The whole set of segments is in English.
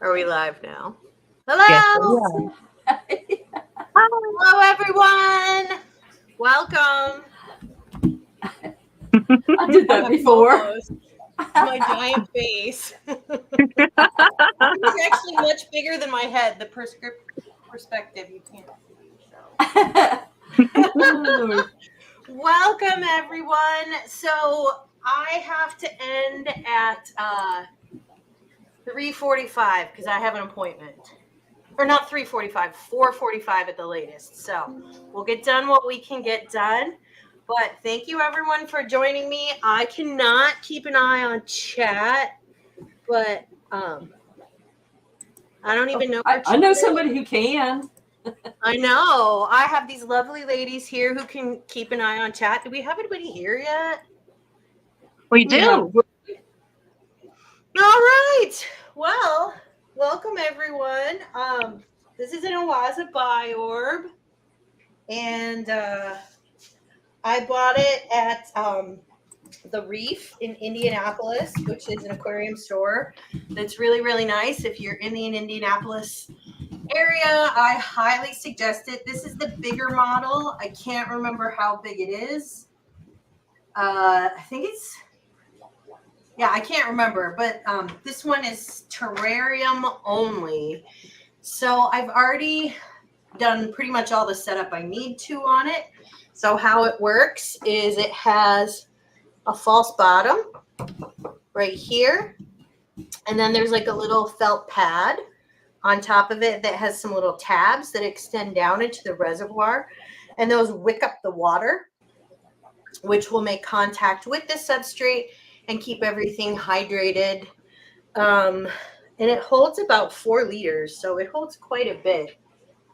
Are we live now? Yes, Hello! Hello, everyone! Welcome. I did that before. My giant face. It's actually much bigger than my head. The perspective you can't see. So. Welcome, everyone. So I have to end at 3:45 because I have an appointment. Or not 3:45, 4:45 at the latest. So we'll get done what we can get done. But thank you, everyone, for joining me. I cannot keep an eye on chat, but I don't even know. I know somebody who can. I know. I have these lovely ladies here who can keep an eye on chat. Do we have anybody here yet? We do. All right. Well, welcome, everyone. This is an Oase Biorb, and I bought it at the Reef in Indianapolis, which is an aquarium store that's really, really nice. If you're in the Indianapolis area, I highly suggest it. This is the bigger model. I can't remember how big it is. I think it's, yeah, I can't remember, but this one is terrarium only. So I've already done pretty much all the setup I need to on it. So how it works is it has a false bottom right here, and then there's like a little felt pad on top of it that has some little tabs that extend down into the reservoir, and those wick up the water, which will make contact with the substrate and keep everything hydrated. And it holds about 4 liters, so it holds quite a bit.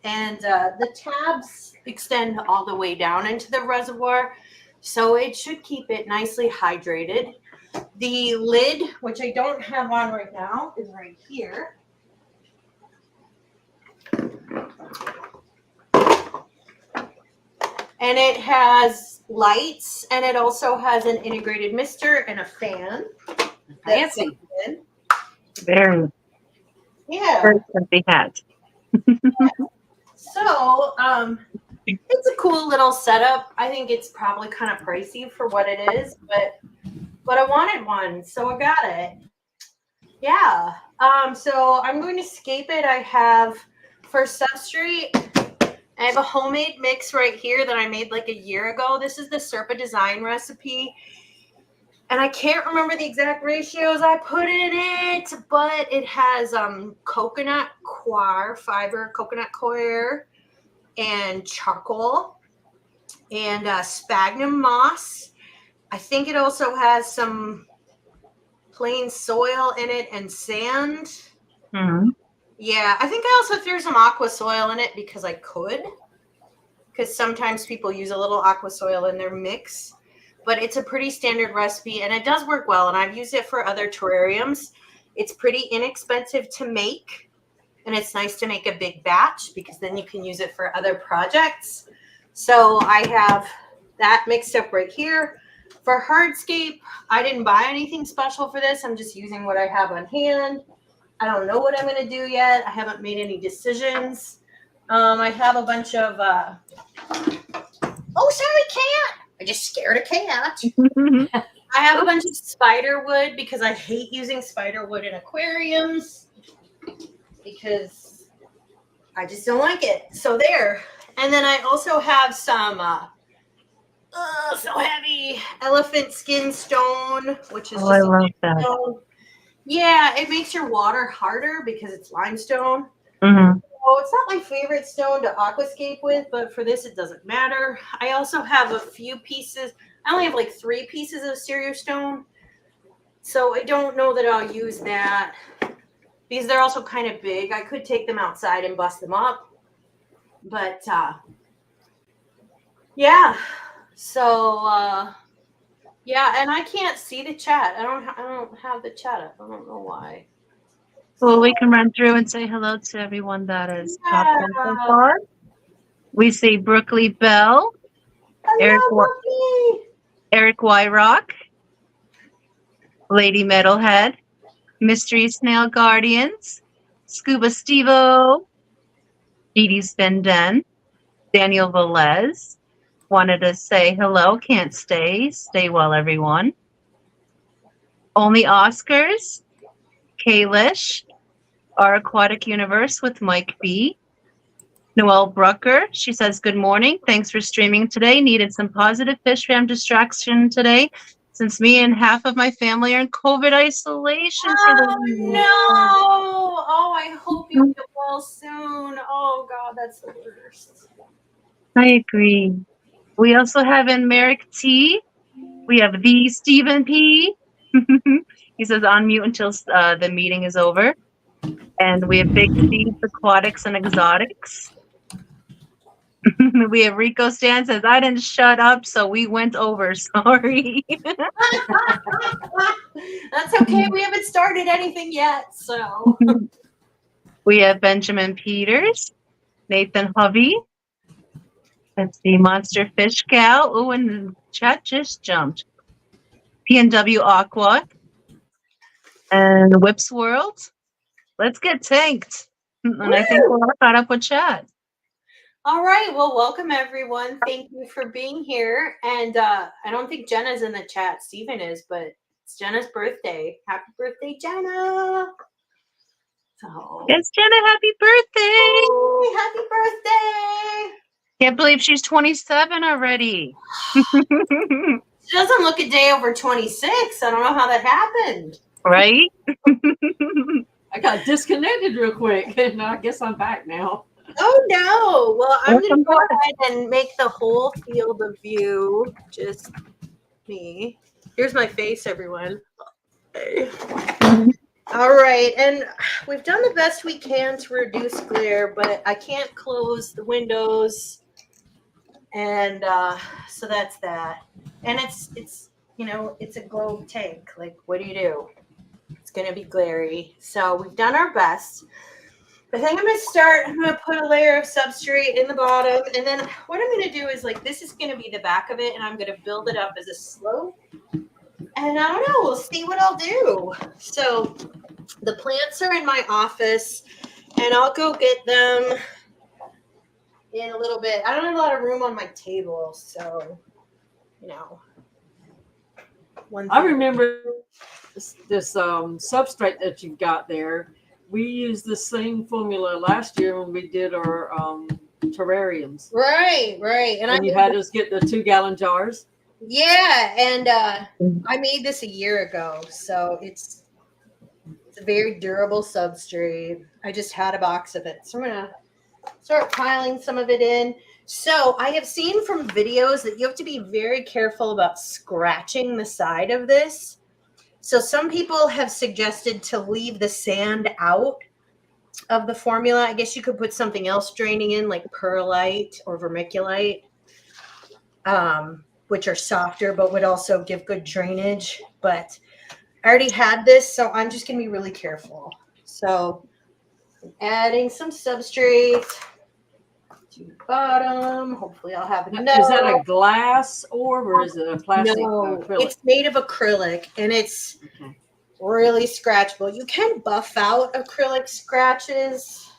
And the tabs extend all the way down into the reservoir, so it should keep it nicely hydrated. The lid, which I don't have on right now, is right here. And it has lights, and it also has an integrated mister and a fan. Fancy. Very. Yeah. Very fancy hat. So, it's a cool little setup. I think it's probably kind of pricey for what it is, but I wanted one, so I got it. Yeah. So I'm going to scape it. I have for substrate, I have a homemade mix right here that I made like a year ago. This is the Serpa Design recipe. And I can't remember the exact ratios I put in it, but it has coconut coir fiber, coconut coir, and charcoal, and sphagnum moss. I think it also has some plain soil in it and sand. Mm-hmm. Yeah, I think I also threw some aqua soil in it because I could. Because sometimes people use a little aqua soil in their mix. But it's a pretty standard recipe, and it does work well, and I've used it for other terrariums. It's pretty inexpensive to make, and it's nice to make a big batch because then you can use it for other projects. So I have that mixed up right here. For hardscape, I didn't buy anything special for this. I'm just using what I have on hand. I don't know what I'm going to do yet. I haven't made any decisions. I have a bunch of... Oh, sorry, cat! I just scared a cat. I have a bunch of spider wood because I hate using spider wood in aquariums because I just don't like it. So there. And then I also have some so heavy elephant skin stone, which is just I love that. stone. Yeah, it makes your water harder because it's limestone. Mm-hmm. Oh, it's not my favorite stone to aquascape with, but for this, it doesn't matter. I also have a few pieces. I only have like 3 pieces of stereostone, so I don't know that I'll use that because they're also kind of big. I could take them outside and bust them up, but yeah. So yeah, and I can't see the chat. I don't have the chat up. I don't know why. Well, we can run through and say hello to everyone that is popped in so far. We see Brooklyn Bell, Eric Wyrock, Lady Metalhead, Mystery Snail Guardians, Scuba Stevo, Dee Dee Spenden, Daniel Velez. Wanted to say hello, can't stay. Stay well, everyone. Only Oscars, Kalish, Our Aquatic Universe with Mike B. Noelle Brucker, she says, good morning. Thanks for streaming today. Needed some positive fish fam distraction today since me and half of my family are in COVID isolation for the week. No! Oh, I hope you get well soon. Oh, God, that's the worst. I agree. We also have in Merrick T. We have the Stephen P. He says on mute until the meeting is over. And we have Big Steve's Aquatics and Exotics. We have Rico Stan says, I didn't shut up, so we went over. Sorry. That's okay. We haven't started anything yet, so. We have Benjamin Peters, Nathan Hovey. Let's see, Monster Fish Gal. Oh, and the chat just jumped. PNW Aqua. And Whips World. Let's get tanked. And I think we're all caught up with chat. All right. Well, welcome everyone. Thank you for being here. And I don't think Jenna's in the chat. Steven is, but it's Jenna's birthday. Happy birthday, Jenna. So. Yes, Jenna, happy birthday. Yay, happy birthday. Can't believe she's 27 already. She doesn't look a day over 26. I don't know how that happened. Right? I got disconnected real quick, and I guess I'm back now. Oh no! Well, I'm going to go ahead and make the whole field of view just me. Here's my face, everyone. Okay. All right, and we've done the best we can to reduce glare, but I can't close the windows, and so that's that. And it's you know, it's a globe tank. Like, what do you do? It's going to be glary. So we've done our best. I think I'm going to start. I'm going to put a layer of substrate in the bottom. And then what I'm going to do is, like, this is going to be the back of it. And I'm going to build it up as a slope. And I don't know. We'll see what I'll do. So the plants are in my office. And I'll go get them in a little bit. I don't have a lot of room on my table. So, you know. I remember this substrate that you've got there. We used the same formula last year when we did our terrariums. Right. And you had us get the 2-gallon jars. Yeah, and I made this a year ago, so it's a very durable substrate. I just had a box of it, so I'm gonna start piling some of it in. So I have seen from videos that you have to be very careful about scratching the side of this. So some people have suggested to leave the sand out of the formula. I guess you could put something else draining in, like perlite or vermiculite, which are softer but would also give good drainage. But I already had this, so I'm just going to be really careful. So I'm adding some substrate to the bottom. Hopefully I'll have enough. Is that a glass orb or is it a plastic No, acrylic? it's made of acrylic, and it's really scratchable. You can buff out acrylic scratches.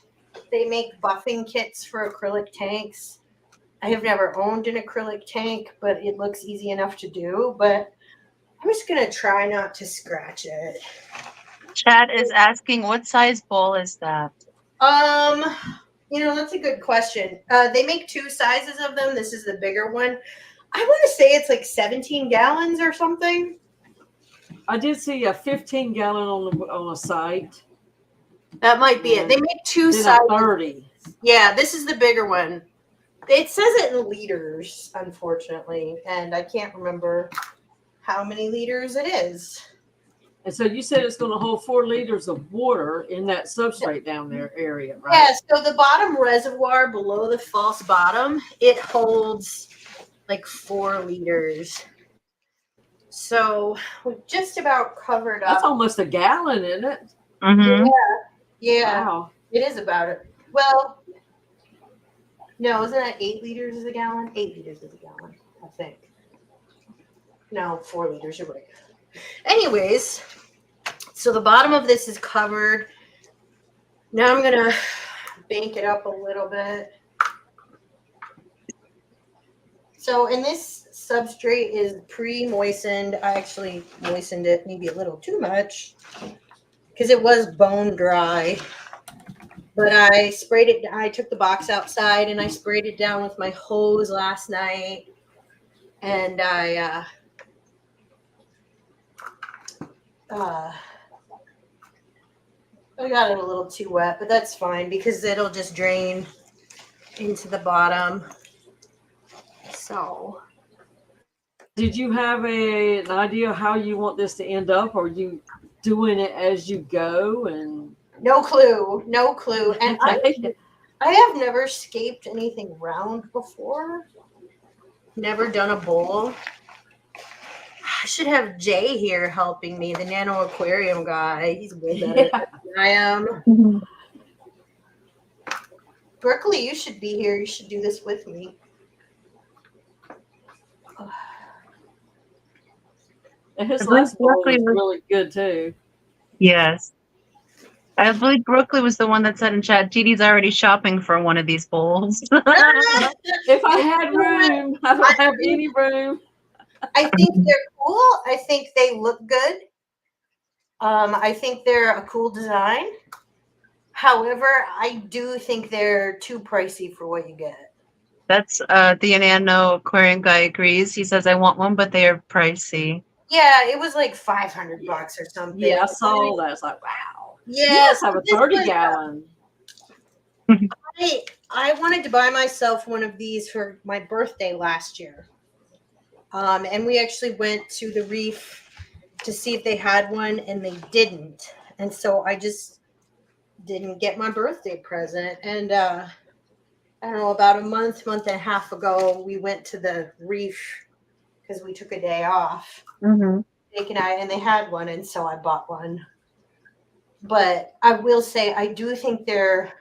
They make buffing kits for acrylic tanks. I have never owned an acrylic tank, but it looks easy enough to do. But I'm just going to try not to scratch it. Chat is asking, what size bowl is that? You know, that's a good question. They make 2 sizes of them. This is the bigger one. I want to say it's like 17 gallons or something. I did see a 15-gallon on the site. That might be it. They make 2 sizes. 30. Yeah, this is the bigger one. It says it in liters, unfortunately, and I can't remember how many liters it is. And so you said it's going to hold 4 liters of water in that substrate down there area, right? Yeah, so the bottom reservoir below the false bottom, it holds like 4 liters. So we've just about covered up. That's almost a gallon, isn't it? Mm-hmm. Yeah. Wow. It is about it. Well, no, isn't that 8 liters is a gallon? 8 liters is a gallon, I think. No, 4 liters, you're right. Anyways, so the bottom of this is covered Now I'm gonna bank it up a little bit. So, and this substrate is pre-moistened. I actually moistened it maybe a little too much because it was bone dry. But I sprayed it. I took the box outside and I sprayed it down with my hose last night. And I got it a little too wet, but that's fine because it'll just drain into the bottom. So, did you have an idea how you want this to end up, or are you doing it as you go? And no clue. And I have never scaped anything round before. Never done a bowl. I should have Jay here helping me, the nano aquarium guy. He's way better than I am. Berkeley, you should be here. You should do this with me. And his last bowl was really good too. Yes. I believe Brooklyn was the one that said in chat, Didi's already shopping for one of these bowls. If I had room, I don't have any room. I think they're cool. I think they look good. I think they're a cool design. However, I do think they're too pricey for what you get. That's the Nano Aquarium guy agrees. He says, I want one, but they are pricey. Yeah, it was like $500 or something. Yeah, I saw that. It's like, wow. Yes, have a 30-gallon. I wanted to buy myself one of these for my birthday last year. And we actually went to the reef to see if they had one, and they didn't. And so I just didn't get my birthday present. And I don't know, about a month and a half ago, we went to the reef because we took a day off. Mm-hmm. Jake and I, and they had one, and so I bought one. But I will say, I think they're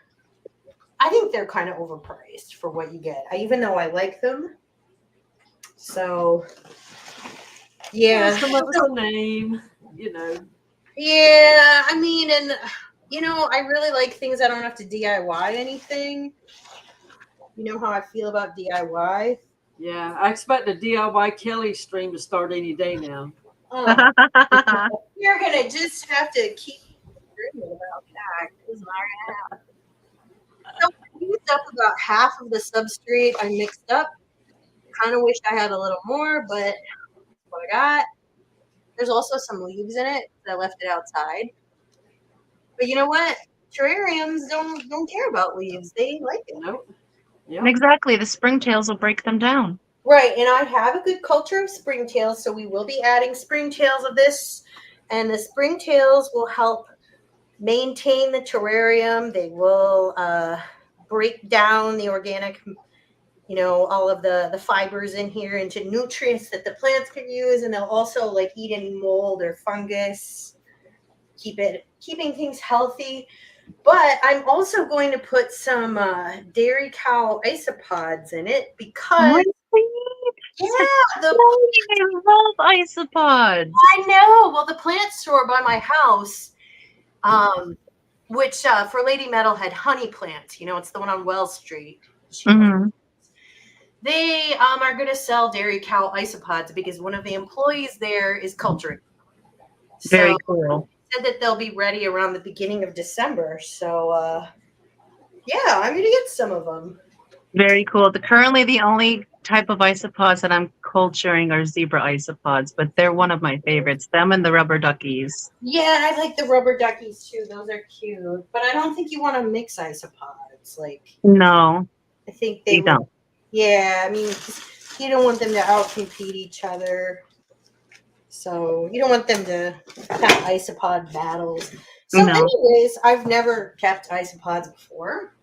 kind of overpriced for what you get. Even though I like them. So, yeah. Some of us a name, you know. Yeah, I mean, and, you know, I really like things I don't have to DIY anything. You know how I feel about DIY? Yeah, I expect the DIY Kelly stream to start any day now. Oh, you're going to just have to keep dreaming about that. Because I have. So I used up about half of the substrate I mixed up. Kind of wish I had a little more, but that's what I got. There's also some leaves in it that I left it outside. But you know what? Terrariums don't care about leaves. They like it. Nope. Yep. Exactly. The springtails will break them down. Right. And I have a good culture of springtails, so we will be adding springtails of this. And the springtails will help maintain the terrarium. They will break down the organic, you know, all of the fibers in here into nutrients that the plants can use. And they'll also like eat any mold or fungus, keeping things healthy. But I'm also going to put some dairy cow isopods in it because I love isopods. I know. Well, the plant store by my house, which for Lady Metal had honey plants. You know, it's the one on Wells Street. Mm-hmm. They are going to sell dairy cow isopods because one of the employees there is culturing. Very cool. Said that they'll be ready around the beginning of December. So, yeah, I'm going to get some of them. Very cool. Currently, the only type of isopods that I'm culturing are zebra isopods, but they're one of my favorites. Them and the rubber duckies. Yeah, I like the rubber duckies too. Those are cute. But I don't think you want to mix isopods. No. I think you don't. Yeah, I mean, you don't want them to outcompete each other. So you don't want them to have isopod battles. So anyways, I've never kept isopods before.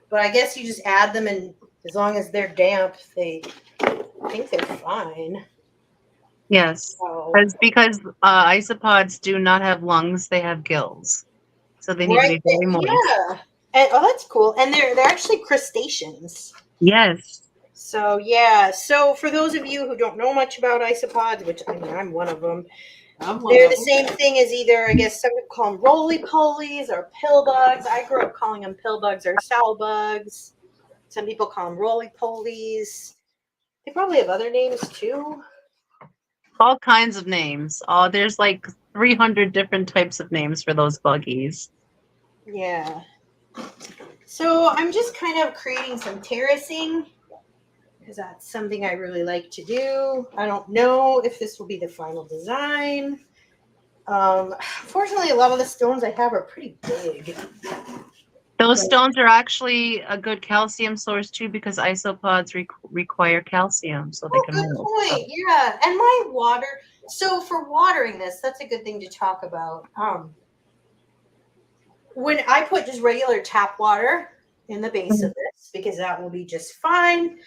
But I guess you just add them, and as long as they're damp, I think they're fine. Yes. So, because isopods do not have lungs, they have gills. So they need to be very moist. Yeah. And, that's cool. And they're actually crustaceans. Yes. So, yeah. So, for those of you who don't know much about isopods, which I mean, I'm one of them, I'm one They're of the them. same thing as either, I guess, some people call them roly-polies or pill bugs. I grew up calling them pill bugs or sow bugs. Some people call them roly-polies. They probably have other names too. All kinds of names. Oh, there's like 300 different types of names for those buggies. Yeah. So I'm just kind of creating some terracing because that's something I really like to do. I don't know if this will be the final design. Fortunately, a lot of the stones I have are pretty big. Those stones are actually a good calcium source too, because isopods require calcium so they Oh, can good move. point. Yeah, and my water. So for watering this, that's a good thing to talk about. When I put just regular tap water in the base of this, because that will be just fine.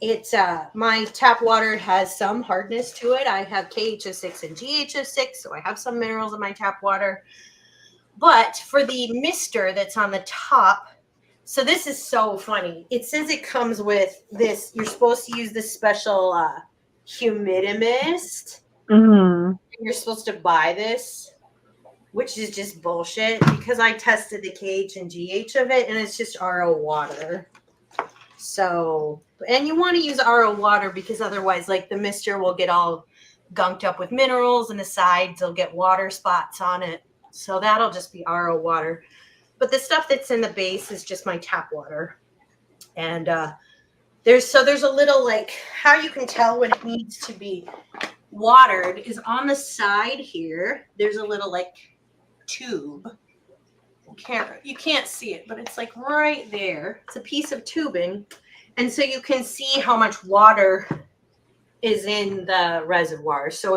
It's my tap water has some hardness to it. I have KHO6 and GHO6, so I have some minerals in my tap water. But for the mister that's on the top, so this is so funny. It says it comes with this. You're supposed to use this special humidimist. Mm. You're supposed to buy this, which is just bullshit because I tested the KH and GH of it, and it's just RO water. So, and you want to use RO water because otherwise, like the mister will get all gunked up with minerals, and the sides will get water spots on it. So that'll just be RO water. But the stuff that's in the base is just my tap water. And there's a little like how you can tell when it needs to be watered is on the side here. There's a little like tube. You can't see it, but it's like right there. It's a piece of tubing. And so you can see how much water is in the reservoir. So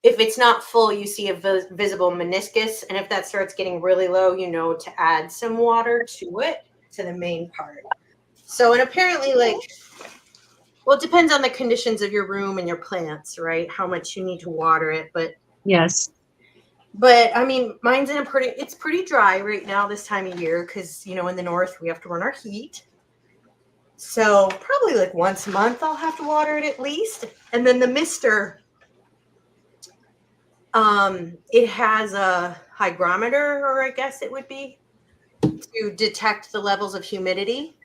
if it's not full, you see a visible meniscus. And if that starts getting really low, you know to add some water to it, to the main part. So, and apparently well, it depends on the conditions of your room and your plants, right? How much you need to water it. Yes. But I mean, mine's it's pretty dry right now this time of year because, in the north, we have to run our heat. So probably like once a month, I'll have to water it at least. And then the mister, it has a hygrometer, or I guess it would be, to detect the levels of humidity.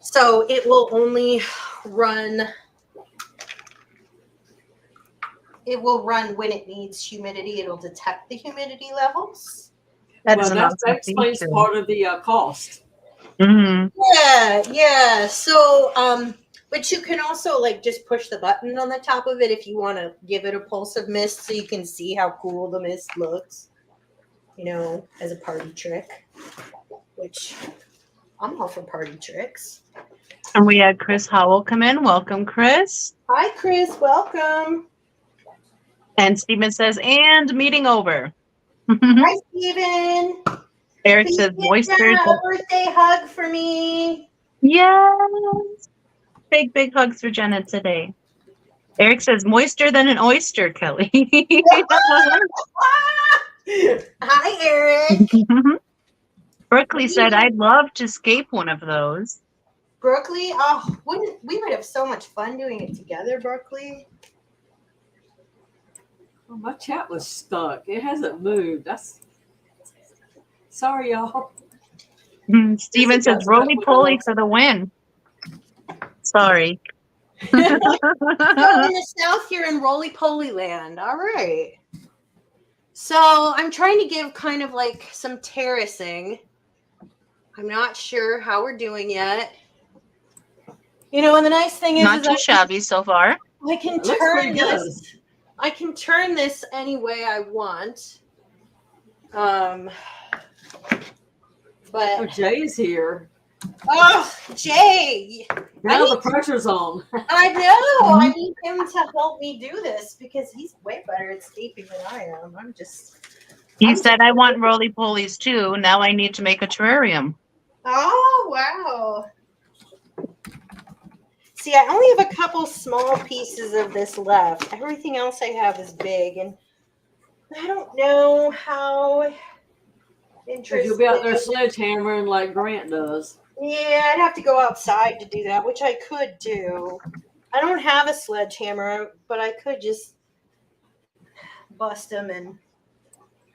So it will only run. It will run when it needs humidity. It'll detect the humidity levels. That explains part of the cost. Mm-hmm. Yeah. So, but you can also like just push the button on the top of it if you want to give it a pulse of mist so you can see how cool the mist looks, as a party trick, which I'm all for party tricks. And we had Chris Howell come in. Welcome, Chris. Hi, Chris. Welcome. And Stephen says, and meeting over. Hi, Stephen. Eric says, moisture. A birthday hug for me. Yes. Big hugs for Jenna today. Eric says, moister than an oyster, Kelly. Hi, Eric. Brooklyn said, I'd love to scape one of those. Brooklyn, we would have so much fun doing it together, Brooklyn. Oh, my chat was stuck. It hasn't moved. Sorry, y'all. Steven says, roly-poly for the win. Sorry. So in the south, you're in roly-poly land. All right. So I'm trying to give kind of like some terracing. I'm not sure how we're doing yet. And the nice thing is not too shabby so far. I can turn this. I can turn this any way I want. But Jay's here. Oh, Jay! Now the pressure's on. I know. I need him to help me do this because he's way better at scaping than I am. He said, I want roly-polies too. Now I need to make a terrarium. Oh, wow. See, I only have a couple small pieces of this left. Everything else I have is big, and I don't know how interesting. You'll be out there sledgehammering like Grant does. Yeah, I'd have to go outside to do that, which I could do. I don't have a sledgehammer, but I could just bust them and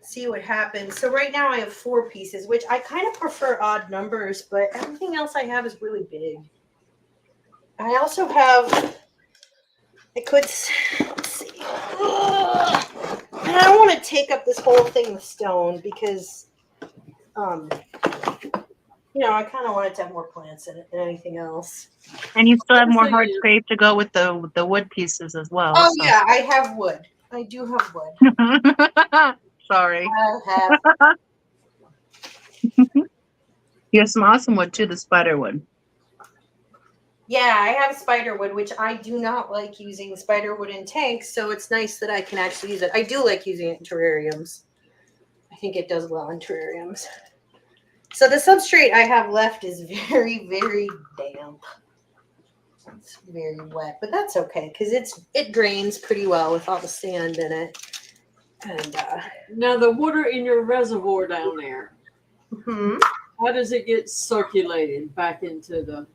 see what happens. So right now I have 4 pieces, which I kind of prefer odd numbers, but everything else I have is really big. I also have, let's see. And I don't want to take up this whole thing with stone because, I kind of want it to have more plants in it than anything else. And you still have more hard scrape to go with the wood pieces as well. Oh, so. Yeah, I have wood. I do have wood. Sorry. I have. You have some awesome wood too, the spider wood. Yeah, I have spider wood, which I do not like using spider wood in tanks, so it's nice that I can actually use it. I do like using it in terrariums. I think it does well in terrariums. So the substrate I have left is very, very damp. It's very wet, but that's okay because it drains pretty well with all the sand in it. And now the water in your reservoir down there, how does it get circulated back into the?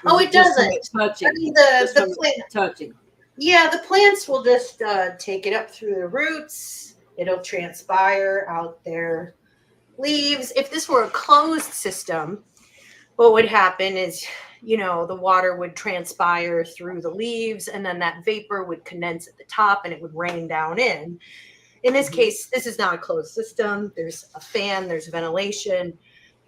Oh, it doesn't. Touching. I mean, the plant touching. Yeah, the plants will just take it up through the roots. It'll transpire out their leaves. If this were a closed system, what would happen is, the water would transpire through the leaves and then that vapor would condense at the top and it would rain down in. In this case, this is not a closed system. There's a fan, there's ventilation.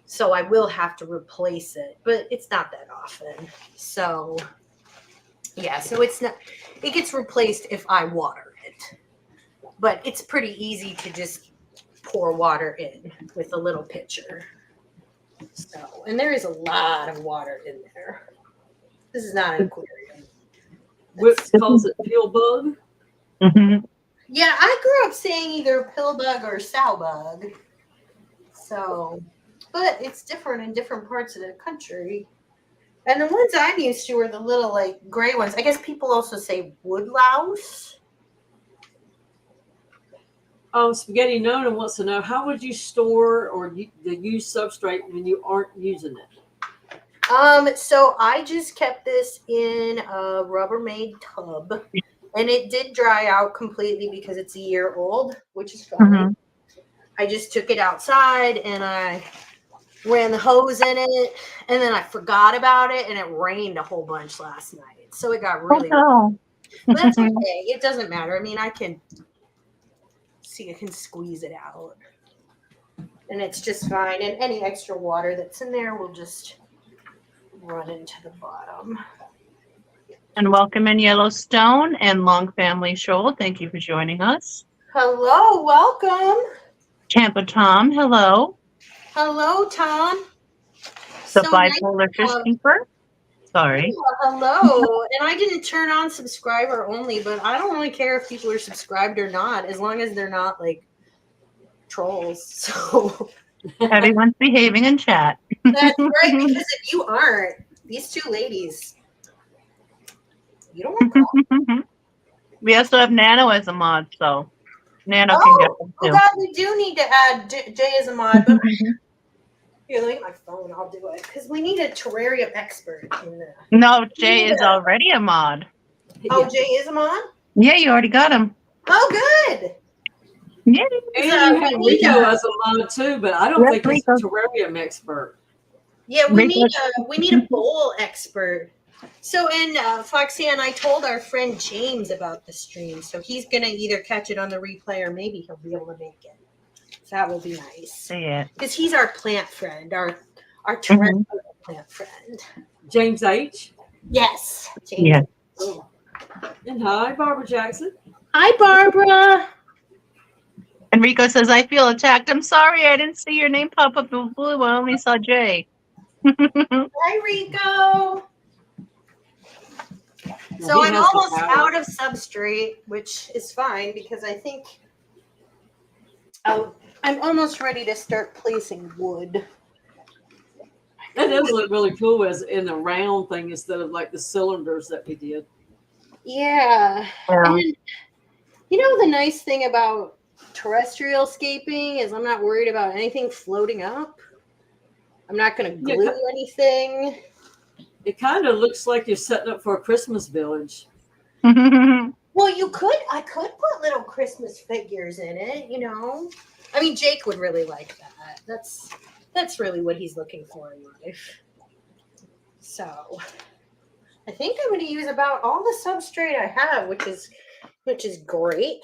So I will have to replace it, but it's not that often. So yeah, so it gets replaced if I water it. But it's pretty easy to just pour water in with a little pitcher. So, and there is a lot of water in there. This is not an aquarium. What calls it pill bug? Mm-hmm. Yeah, I grew up saying either pill bug or sow bug. So, but it's different in different parts of the country. And the ones I'm used to are the little gray ones. I guess people also say wood louse. Spaghetti Nona wants to know, how would you store or the use substrate when you aren't using it? So I just kept this in a Rubbermaid tub, and it did dry out completely because it's a year old, which is fine. Mm-hmm. I just took it outside and I ran the hose in it, and then I forgot about it, and it rained a whole bunch last night, so it got really. Oh, no. But that's okay. It doesn't matter. I mean, I can squeeze it out, and it's just fine. And any extra water that's in there will just run into the bottom. And welcome in Yellowstone and Long Family Shoal. Thank you for joining us. Hello, welcome. Tampa Tom, hello. Hello, Tom. The bipolar fish keeper. Sorry. Hello. And I didn't turn on subscriber only, but I don't really care if people are subscribed or not, as long as they're not trolls. So everyone's behaving in chat. That's right, because if you aren't, these two ladies, you don't want to call. We also have Nano as a mod, so Nano can get them too. Oh God, we do need to add Jay as a mod, but here, let me get my phone. I'll do it because we need a terrarium expert in there. No, Jay is already a mod. Oh, Jay is a mod? Yeah, you already got him. Oh, good. Yeah. And you have Rico as a mod too, but I don't think he's a terrarium expert. Yeah, we need a bowl expert. So, and Foxy and I told our friend James about the stream, so he's gonna either catch it on the replay or maybe he'll be able to make it. So that will be nice. Yeah. Because he's our plant friend, our terrestrial plant friend. James H. Yes. James. Yeah. Oh. And hi, Barbara Jackson. Hi, Barbara. And Rico says, I feel attacked. I'm sorry, I didn't see your name pop up in blue. I only saw Jay. Hi, Rico. So I'm almost out of substrate, which is fine because I think I'm almost ready to start placing wood. That does look really cool as in a round thing instead of the cylinders that we did. Yeah. And the nice thing about terrestrial scaping is I'm not worried about anything floating up. I'm not going to glue anything. It kind of looks like you're setting up for a Christmas village. Well, I could put little Christmas figures in it, you know. I mean, Jake would really like that. That's really what he's looking for in life. So, I think I'm going to use about all the substrate I have, which is great.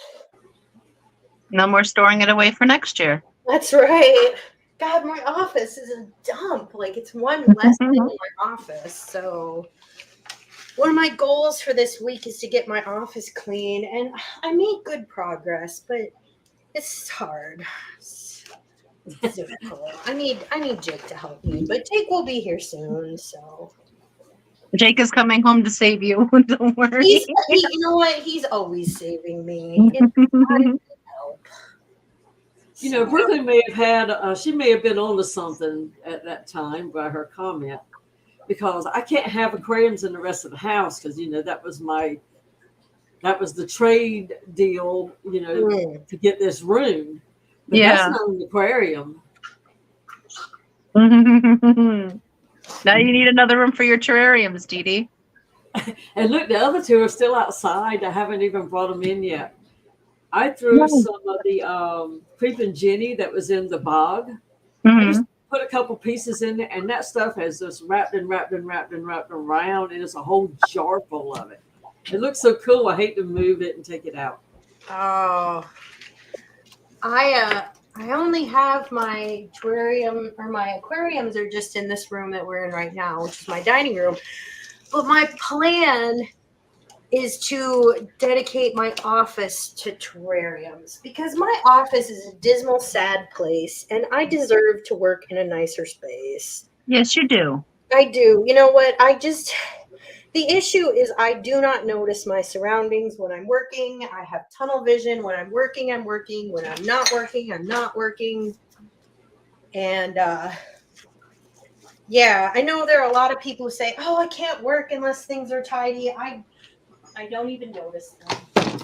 No more storing it away for next year. That's right. God, my office is a dump. Like, it's one less thing in my office. So, one of my goals for this week is to get my office clean, and I made good progress, but it's hard. It's difficult. I need Jake to help me, but Jake will be here soon. So Jake is coming home to save you. Don't worry. You know what? He's always saving me. It's help. You know, Brooklyn may have had, she may have been on to something at that time by her comment, because I can't have aquariums in the rest of the house because, you know, that was the trade deal, you know, to get this room. But that's not an aquarium. Now you need another room for your terrariums, Dee Dee. And look, the other two are still outside. I haven't even brought them in yet. I threw some of the creeping Jenny that was in the bog. I just put a couple pieces in there, and that stuff has just wrapped around, and it's a whole jar full of it. It looks so cool. I hate to move it and take it out. Oh, I only have my terrarium, or my aquariums are just in this room that we're in right now, which is my dining room. But my plan is to dedicate my office to terrariums, because my office is a dismal, sad place, and I deserve to work in a nicer space. Yes, you do. I do. You know what? The issue is I do not notice my surroundings when I'm working. I have tunnel vision. When I'm working, I'm working. When I'm not working, I'm not working. And yeah, I know there are a lot of people who say, "Oh, I can't work unless things are tidy." I don't even notice them.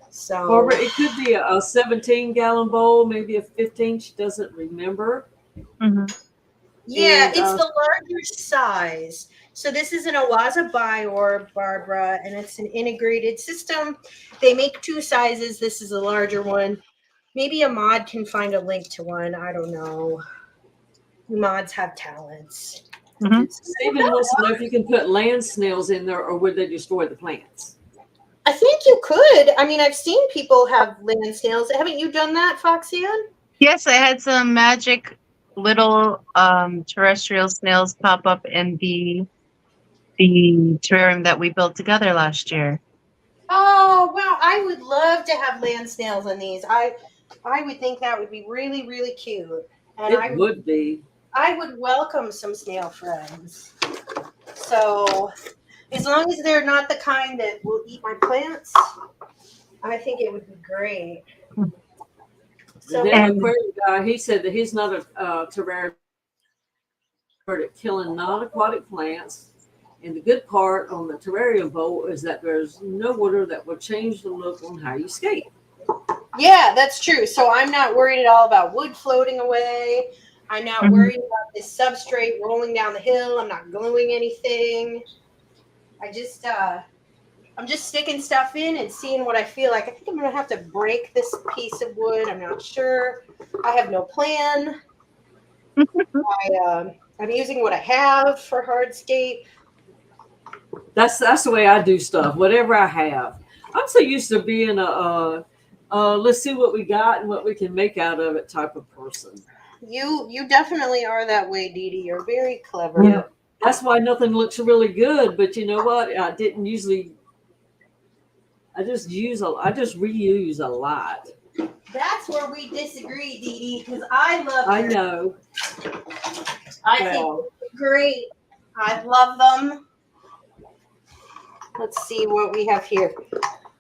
So, Barbara, it could be a 17-gallon bowl, maybe a 15. She doesn't remember. Mm-hmm. Yeah, it's the larger size. So this is an Oase Biorb, Barbara, and it's an integrated system. They make two sizes. This is a larger one. Maybe a mod can find a link to one. I don't know. Mods have talents. Steven wants to know if you can put land snails in there, or would they destroy the plants? I think you could. I mean, I've seen people have land snails. Haven't you done that, Foxian? Yes, I had some magic little terrestrial snails pop up in the terrarium that we built together last year. Oh, wow. I would love to have land snails in these. I would think that would be really, really cute. And it would be. I would welcome some snail friends. So, as long as they're not the kind that will eat my plants, I think it would be great. So the aquarium guy, he said that he's not a terrarium at killing non-aquatic plants. And the good part on the terrarium bowl is that there's no water that will change the look on how you scape. Yeah, that's true. So I'm not worried at all about wood floating away. I'm not worried about this substrate rolling down the hill. I'm not gluing anything. I'm just sticking stuff in and seeing what I feel like. I think I'm going to have to break this piece of wood. I'm not sure. I have no plan. I'm using what I have for hardscape. That's the way I do stuff. Whatever I have. I'm so used to being let's see what we got and what we can make out of it type of person. You definitely are that way, Dee Dee. You're very clever. Yeah, that's why nothing looks really good. But you know what? I didn't usually. I just reuse a lot. That's where we disagree, Dee Dee, because I love. I know. I think they're great. I love them. Let's see what we have here.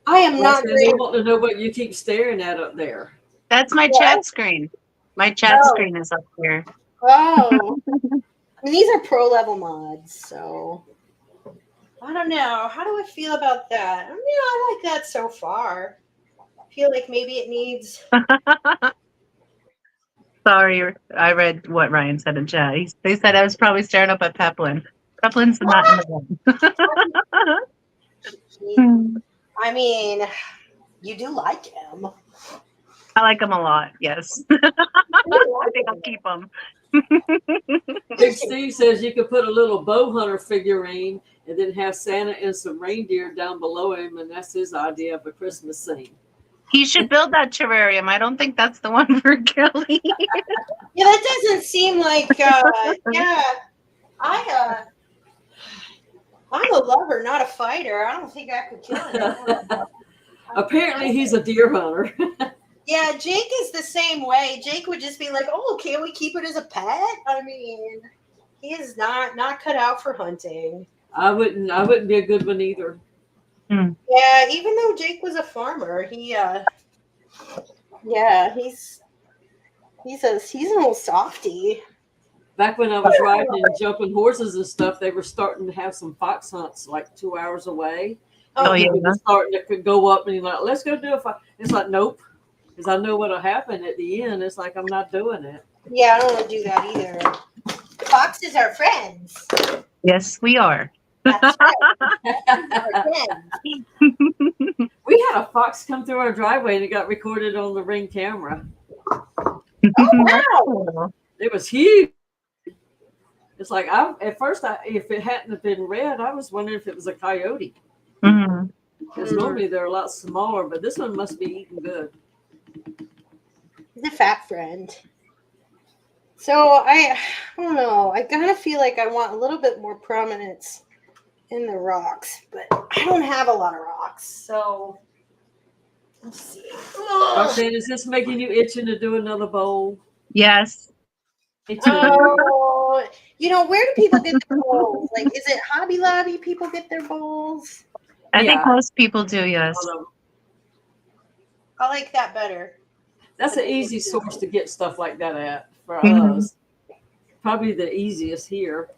I am not great. I want to know what you keep staring at up there. That's my chat screen. My chat screen is up here. Oh. I mean, these are pro level mods, so I don't know. How do I feel about that? I mean, I like that so far. I feel like maybe it needs. Sorry, I read what Ryan said in chat. They said I was probably staring up at Peplin. Replin's not in the room. I mean, you do like him. I like him a lot. Yes. I think I'll keep him. Big Steve says you could put a little bow hunter figurine and then have Santa and some reindeer down below him, and that's his idea of a Christmas scene. He should build that terrarium. I don't think that's the one for Kelly. Yeah, that doesn't seem like. Yeah, I'm a lover, not a fighter. I don't think I could kill him. Apparently, he's a deer hunter. Yeah, Jake is the same way. Jake would just be like, "Oh, can't we keep it as a pet?" I mean, he is not cut out for hunting. I wouldn't be a good one either. Yeah, even though Jake was a farmer, he's an old softie. Back when I was riding and jumping horses and stuff, they were starting to have some fox hunts like 2 hours away. Oh, yeah. People were starting to go up and you're like, let's go do a fight. It's like, nope. Because I know what'll happen at the end. It's like, I'm not doing it. Yeah, I don't want to do that either. Foxes are friends. Yes, we are. That's right. We had a fox come through our driveway and it got recorded on the Ring camera. Oh, wow. It was huge. It's like, at first, if it hadn't have been red, I was wondering if it was a coyote. Because normally they're a lot smaller, but this one must be eating good. The fat friend. So I don't know. I kind of feel like I want a little bit more prominence in the rocks, but I don't have a lot of rocks. So let's see. Roxanne, is this making you itching to do another bowl? Yes. Oh, where do people get their bowls? Like, is it Hobby Lobby people get their bowls? I think most people do, yes. I like that better. That's an easy source to get stuff like that at for us. Probably the easiest here.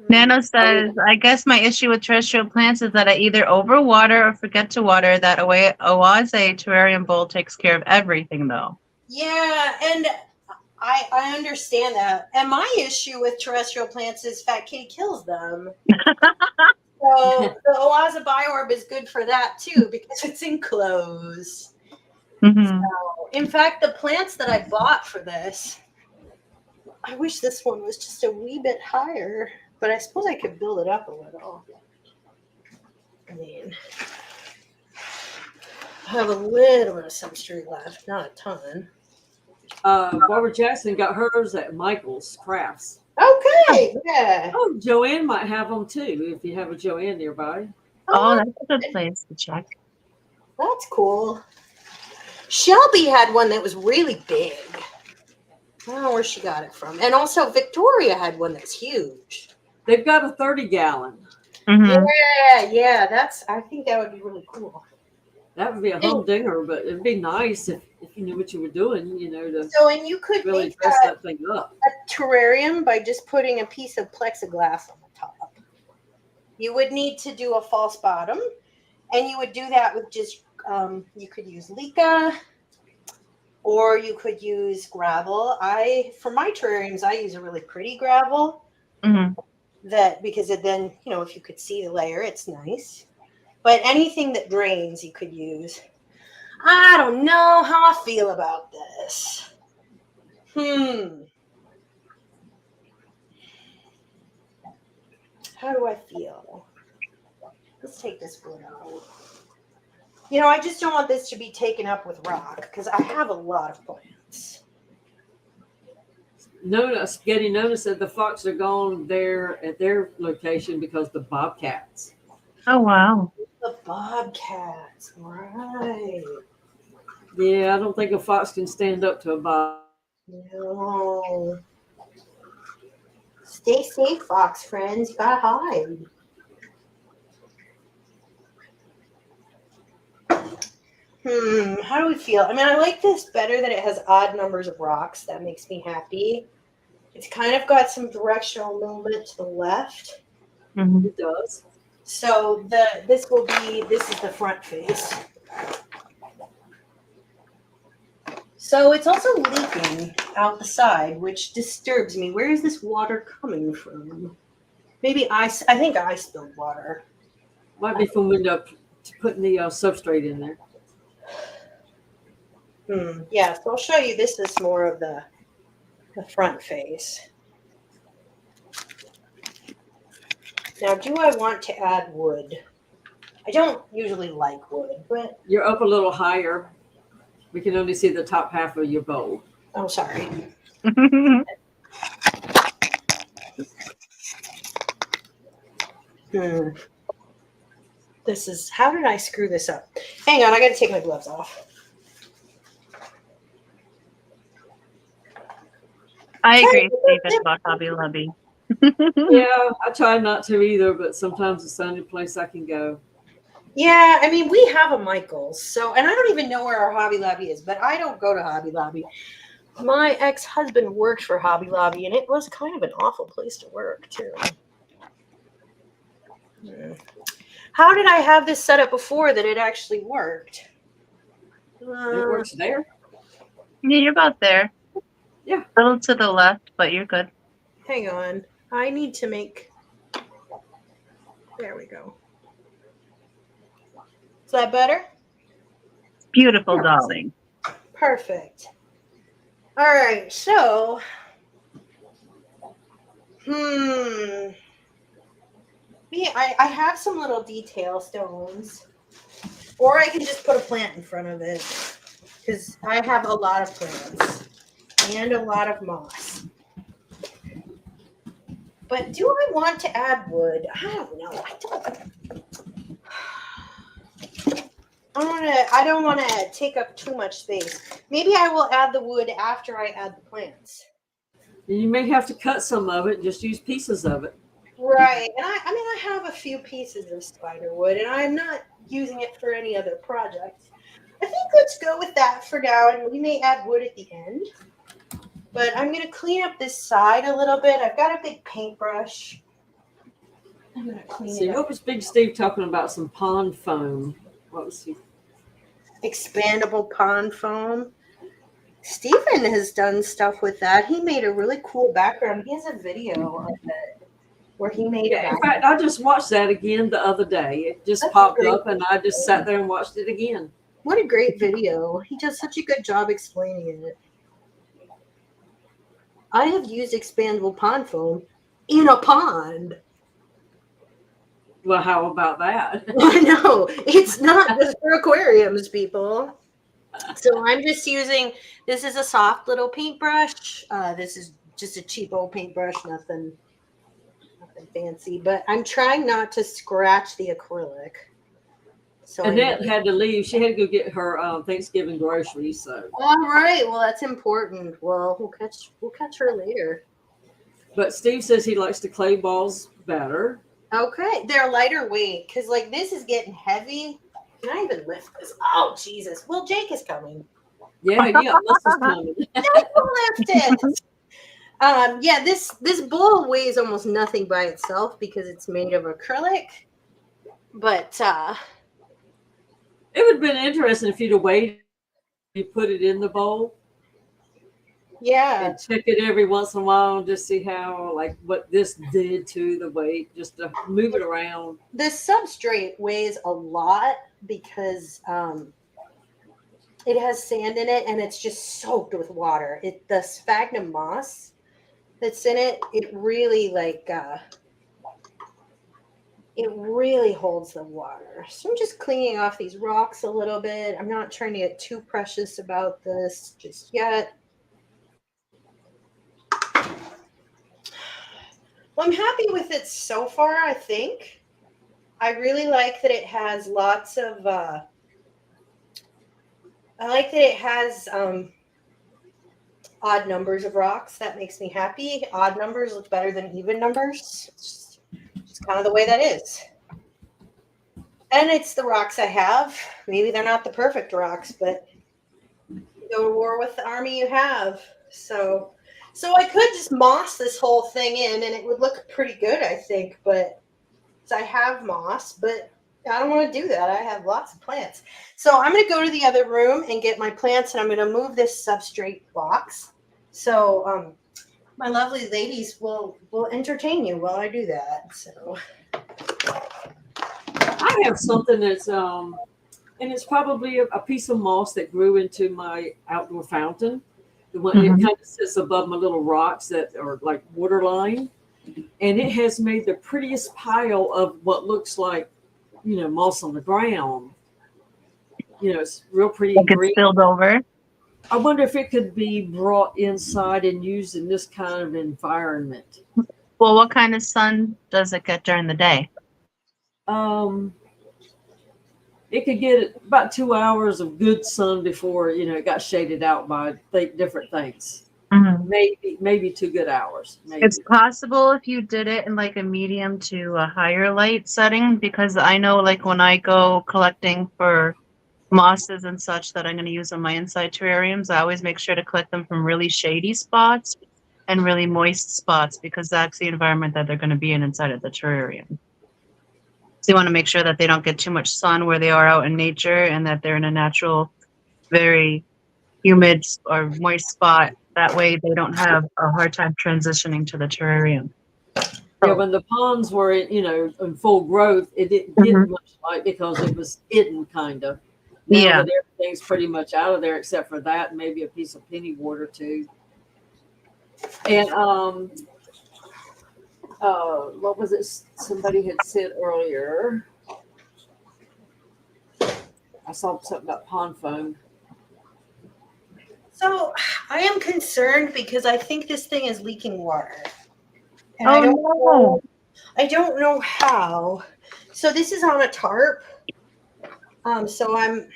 Nana says, I guess my issue with terrestrial plants is that I either overwater or forget to water. That Oase terrarium bowl takes care of everything, though. Yeah, and I understand that. And my issue with terrestrial plants is Fat Kitty kills them. So the Oase Biorb is good for that, too, because it's enclosed. So, in fact, the plants that I bought for this, I wish this one was just a wee bit higher, but I suppose I could build it up a little. I mean, I have a little bit of substrate left, not a ton. Barbara Jackson got hers at Michael's Crafts. Okay, yeah. Oh, Joanne might have them too, if you have a Joanne nearby. Oh, that's a good place to check. That's cool. Shelby had one that was really big. I don't know where she got it from. And also Victoria had one that's huge. They've got a 30-gallon. Yeah. I think that would be really cool. That would be a humdinger, but it'd be nice if you knew what you were doing, to and you could really make dress that thing up. A terrarium by just putting a piece of plexiglass on the top. You would need to do a false bottom, and you would do that with just you could use Leica, or you could use gravel. For my terrariums, I use a really pretty gravel. That because it then, if you could see the layer, it's nice. But anything that drains, you could use. I don't know how I feel about this. How do I feel? Let's take this wood out. I just don't want this to be taken up with rock because I have a lot of plants. Getty noticed that the fox are gone there at their location because the bobcats. Oh, wow. The bobcats, right. Yeah, I don't think a fox can stand up to a bob. No. Stay safe, fox friends. You gotta hide. How do we feel? I mean, I like this better that it has odd numbers of rocks. That makes me happy. It's kind of got some directional movement to the left. It does. So this is the front face. So it's also leaking. out the side, which disturbs me. Where is this water coming from? Maybe I think I spilled water. Might be from window putting the substrate in there. Yeah, so I'll show you. This is more of the front face. Now, do I want to add wood? I don't usually like wood, but... You're up a little higher. We can only see the top half of your bowl. Oh, sorry. This is... How did I screw this up? Hang on, I gotta take my gloves off. I agree, Stephen, about Hobby Lobby. Yeah, I try not to either, but sometimes it's the only place I can go. Yeah, I mean, we have a Michael's, so, and I don't even know where our Hobby Lobby is, but I don't go to Hobby Lobby. My ex-husband worked for Hobby Lobby, and it was kind of an awful place to work, too. How did I have this set up before that it actually worked? It works there. Yeah, you're about there. Yeah. A little to the left, but you're good. Hang on. I need to make... There we go. Is that better? Beautiful, darling. Perfect. All right, so... Yeah, I have some little detail stones. Or I can just put a plant in front of it. Because I have a lot of plants. And a lot of moss. But do I want to add wood? I don't know. I don't want to take up too much space. Maybe I will add the wood after I add the plants. You may have to cut some of it, just use pieces of it. Right. And I have a few pieces of spider wood, and I'm not using it for any other project. I think let's go with that for now, and we may add wood at the end. But I'm going to clean up this side a little bit. I've got a big paintbrush. I'm going to clean it up. What was Big Steve talking about? Some pond foam. What was he? Expandable pond foam. Stephen has done stuff with that. He made a really cool background. He has a video of it where he made it. In fact, I just watched that again the other day. It just popped up, and I just sat there and watched it again. What a great video. He does such a good job explaining it. I have used expandable pond foam in a pond. Well, how about that? I know. It's not just for aquariums, people. So I'm just using, this is a soft little paintbrush. This is just a cheap old paintbrush, nothing fancy. But I'm trying not to scratch the acrylic. So Annette had to leave. She had to go get her Thanksgiving groceries. So. All right. Well, that's important. Well, we'll catch her later. But Steve says he likes the clay balls better. Okay, they're lighter weight because like this is getting heavy. Can I even lift this? Oh Jesus! Well, Jake is coming. Yeah, Melissa's coming. I will lift it. Yeah, this bowl weighs almost nothing by itself because it's made of acrylic. But it would have been interesting if you'd have waited. You put it in the bowl. Yeah. And check it every once in a while and just see how, like, what this did to the weight, just to move it around. The substrate weighs a lot because it has sand in it and it's just soaked with water. The sphagnum moss that's in it, it really it really holds the water. So I'm just cleaning off these rocks a little bit. I'm not trying to get too precious about this just yet. Well, I'm happy with it so far, I think. I really like that it has lots of, I like that it has odd numbers of rocks. That makes me happy. Odd numbers look better than even numbers. It's just kind of the way that is. And it's the rocks I have. Maybe they're not the perfect rocks, but you go to war with the army you have. So I could just moss this whole thing in and it would look pretty good, I think. But I have moss, but I don't want to do that. I have lots of plants. So I'm going to go to the other room and get my plants, and I'm going to move this substrate box. So my lovely ladies will entertain you while I do that. So I have something that's and it's probably a piece of moss that grew into my outdoor fountain. The one it Mhm. kind of sits above my little rocks that are like waterline, and it has made the prettiest pile of what looks like, moss on the ground. It's real pretty It and gets green. spilled over. I wonder if it could be brought inside and used in this kind of environment. Well, what kind of sun does it get during the day? Um, it could get about 2 hours of good sun before it got shaded out by different things. Mhm. Maybe 2 good hours. It's Maybe. possible if you did it in like a medium to a higher light setting, because I know like when I go collecting for mosses and such that I'm going to use on my inside terrariums, I always make sure to collect them from really shady spots and really moist spots, because that's the environment that they're going to be in inside of the terrarium. So you want to make sure that they don't get too much sun where they are out in nature, and that they're in a natural, very humid or moist spot. That way they don't have a hard time transitioning to the terrarium. Yeah, when the ponds were in full growth, it didn't get Mhm. much light because it was hidden kind of. Now Yeah. that everything's pretty much out of there except for that, and maybe a piece of penny wart or two. And what was it somebody had said earlier? I saw something about pond foam. so I am concerned because I think this thing is leaking water. And Oh no. I don't know how. So this is on a tarp. So I'm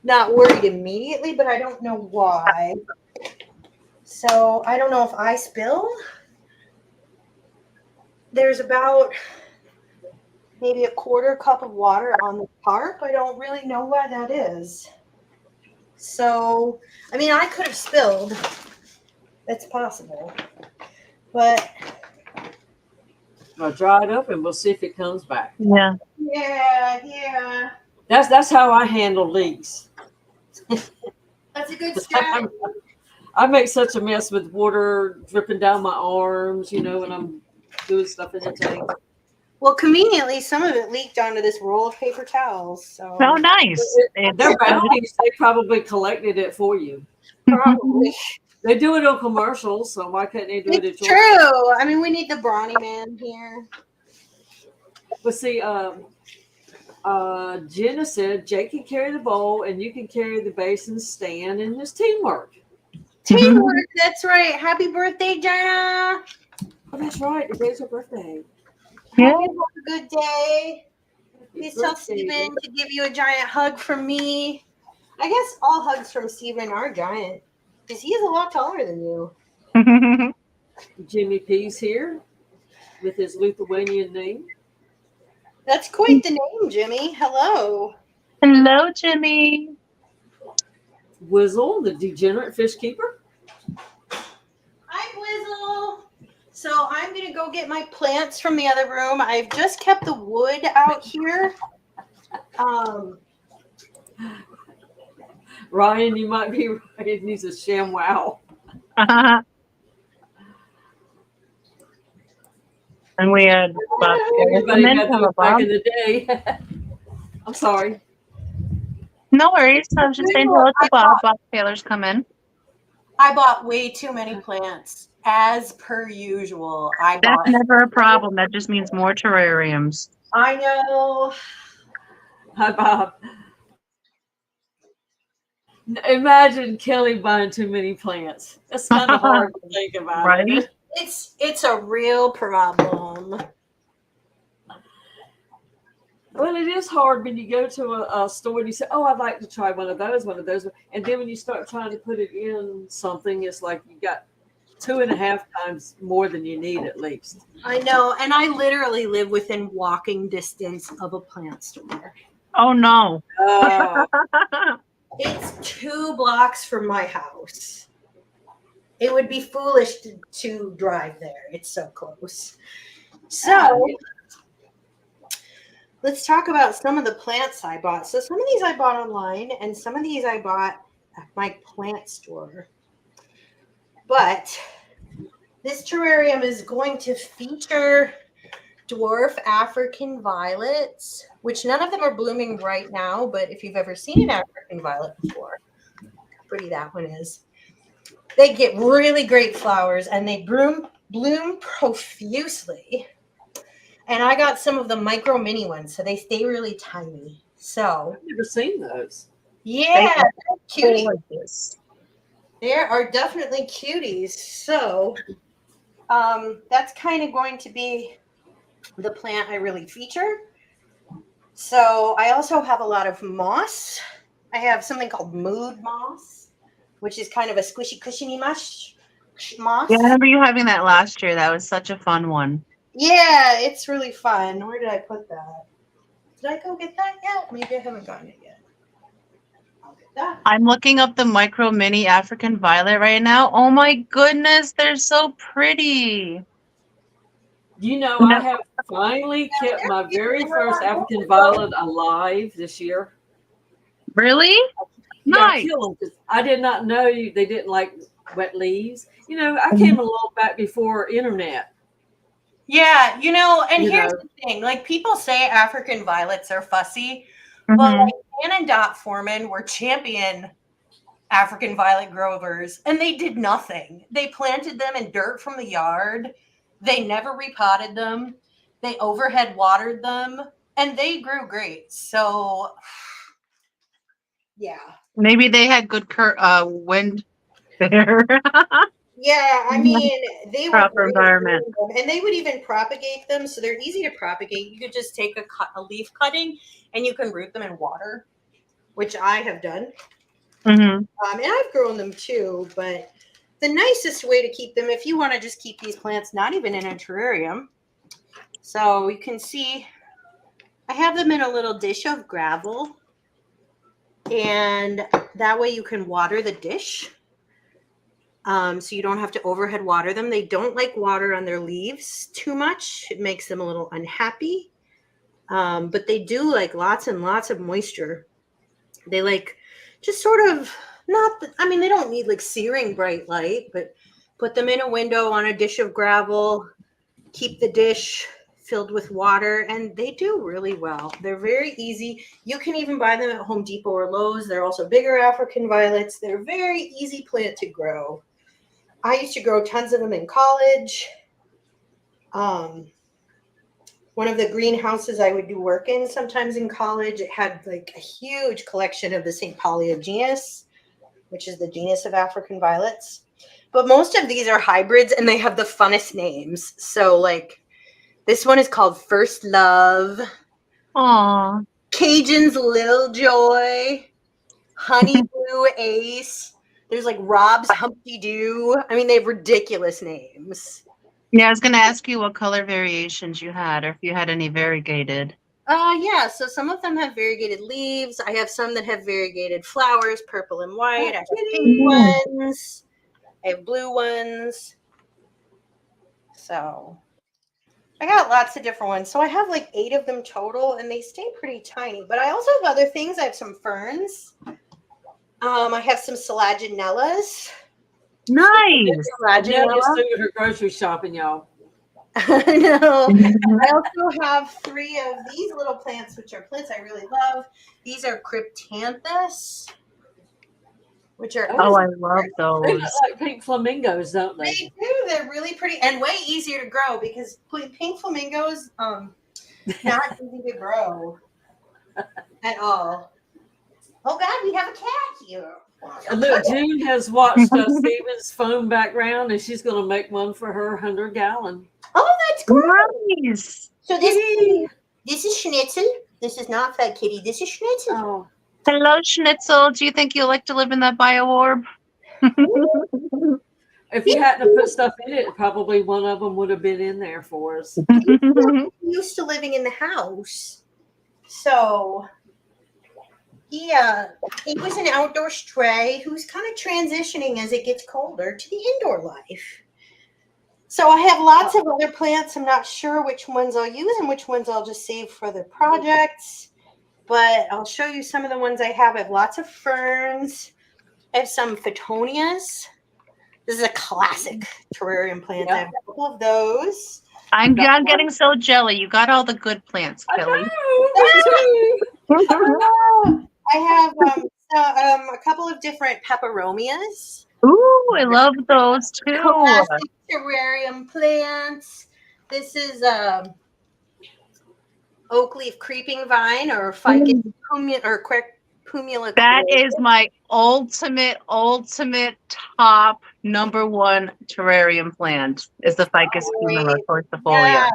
not worried immediately, but I don't know why. So I don't know if I spill. There's about maybe a quarter cup of water on the tarp. I don't really know why that is. So, I mean, I could have spilled. That's possible. But I'll dry it up and we'll see if it comes back. Yeah. yeah. That's how I handle leaks. That's a good strategy. I make such a mess with water dripping down my arms, when I'm doing stuff in the tank. Well, conveniently, some of it leaked onto this roll of paper towels. So Oh, nice. They're bounties. They probably collected it for you. probably. They do it on commercials, so why couldn't they do it at It's your? true. I mean, we need the brawny man here. But see, Jenna said Jake can carry the bowl and you can carry the basin stand, and it's teamwork. Teamwork. That's right. Happy birthday, Jenna. Oh, that's right. Today's her birthday. Yeah. Hope you have a good day. Please tell Steven to give you a giant hug from me. I guess all hugs from Steven are giant because he is a lot taller than you. Jimmy P's here with his Lithuanian name. That's quite the name, Jimmy. Hello. Hello, Jimmy. Whizzle, the degenerate fish keeper. Hi, Blizzle. So I'm going to go get my plants from the other room. I've just kept the wood out here. Ryan, you might be right. It needs a sham wow. And we had Bob Everybody had those back in the day. I'm sorry. No worries. I was just saying hello to Bob. Bob Taylor's come in. I bought way too many plants, as per usual. That's never a problem. That just means more terrariums. I know. Hi, Bob. Imagine Kelly buying too many plants. That's kind of hard to think about, right? Isn't it? It's a real problem. Well, it is hard when you go to a store and you say, "Oh, I'd like to try one of those," and then when you start trying to put it in something, it's like you got 2.5 times more than you need at least. I know, and I literally live within walking distance of a plant store. Oh no! It's 2 blocks from my house. It would be foolish to drive there. It's so close. So let's talk about some of the plants I bought. So some of these I bought online, and some of these I bought at my plant store. But this terrarium is going to feature dwarf African violets, which none of them are blooming right now, but if you've ever seen an African violet before, how pretty that one is. They get really great flowers and they bloom profusely. And I got some of the micro mini ones, so they stay really tiny. So I've never seen those. yeah, cuties. Gorgeous. There are definitely cuties. So that's kind of going to be the plant I really feature. So I also have a lot of moss. I have something called mood moss, which is kind of a squishy, cushiony moss. Yeah, I remember you having that last year. That was such a fun one. Yeah, it's really fun. Where did I put that? Did I go get that yet? Maybe I haven't gotten it yet. I'll get that. I'm looking up the micro mini African violet right now. Oh my goodness, they're so pretty. You know, No. I have finally kept my very first African violet alive this year. Really? Yeah, Nice. kill them. 'Cause I did not know they didn't like wet leaves. You know, I came along back before internet. Yeah, and here's know. the thing. Like, people say African violets are fussy, but Mhm. like Ann and Dot Foreman were champion African violet growers, and they did nothing. They planted them in dirt from the yard. They never repotted them. They overhead watered them, and they grew great. So, yeah. Maybe they had good wind there. Yeah, I mean, they were Proper great at environment. growing them, and they would even propagate them, so they're easy to propagate. You could just take a leaf cutting, and you can root them in water, which I have done. Mhm. And I've grown them too, but the nicest way to keep them, if you want to just keep these plants not even in a terrarium, so you can see I have them in a little dish of gravel, and that way you can water the dish. So you don't have to overhead water them. They don't like water on their leaves too much. It makes them a little unhappy. But they do like lots and lots of moisture. They like just sort of they don't need like searing bright light, but put them in a window on a dish of gravel, keep the dish filled with water, and they do really well. They're very easy. You can even buy them at Home Depot or Lowe's. They're also bigger African violets. They're a very easy plant to grow. I used to grow tons of them in college. One of the greenhouses I would do work in sometimes in college, it had like a huge collection of the St. Paulia genus, which is the genus of African violets. But most of these are hybrids and they have the funnest names. So like this one is called First Love, Aw. Cajun's Little Joy, Honey Blue Ace. There's like Rob's Humpty Doo. I mean, they have ridiculous names. Yeah, I was gonna ask you what color variations you had, or if you had any variegated. Yeah, so some of them have variegated leaves. I have some that have variegated flowers, purple and white. I have pink ones. I have blue ones. So I got lots of different ones. So I have like 8 of them total, and they stay pretty tiny. But I also have other things. I have some ferns. I have some selaginellas. Nice. Now just doing her grocery shopping, y'all. I know. I also have 3 of these little plants, which are plants I really love. These are cryptanthus, which are Oh, I love They look those. like pink flamingos, don't they? They do. They're really pretty and way easier to grow because pink flamingos, not easy to grow at all. Oh God, we have a cat here. And look, June has watched Steven's phone background, and she's going to make one for her 100-gallon. Oh, that's great. Nice. So this is Schnitzel. This is not Fat Kitty. This is Schnitzel. Oh. Hello, Schnitzel. Do you think you'll like to live in that Biorb? If you hadn't put stuff in it, probably one of them would have been in there for us. Used to living in the house, so he was an outdoor stray who's kind of transitioning as it gets colder to the indoor life. So I have lots of other plants. I'm not sure which ones I'll use and which ones I'll just save for the projects, but I'll show you some of the ones I have. I have lots of ferns. I have some phoetonias. This is a classic terrarium plant. Yeah. I have a couple of those. I'm getting so jelly. You got all the good plants, Kelly. I have a couple of different peperomias. Ooh, I love those too. Classic terrarium plants. This is oak leaf creeping vine or ficus pumila. That is my ultimate top #1 terrarium plant is the ficus pumila torsifolia. Yeah.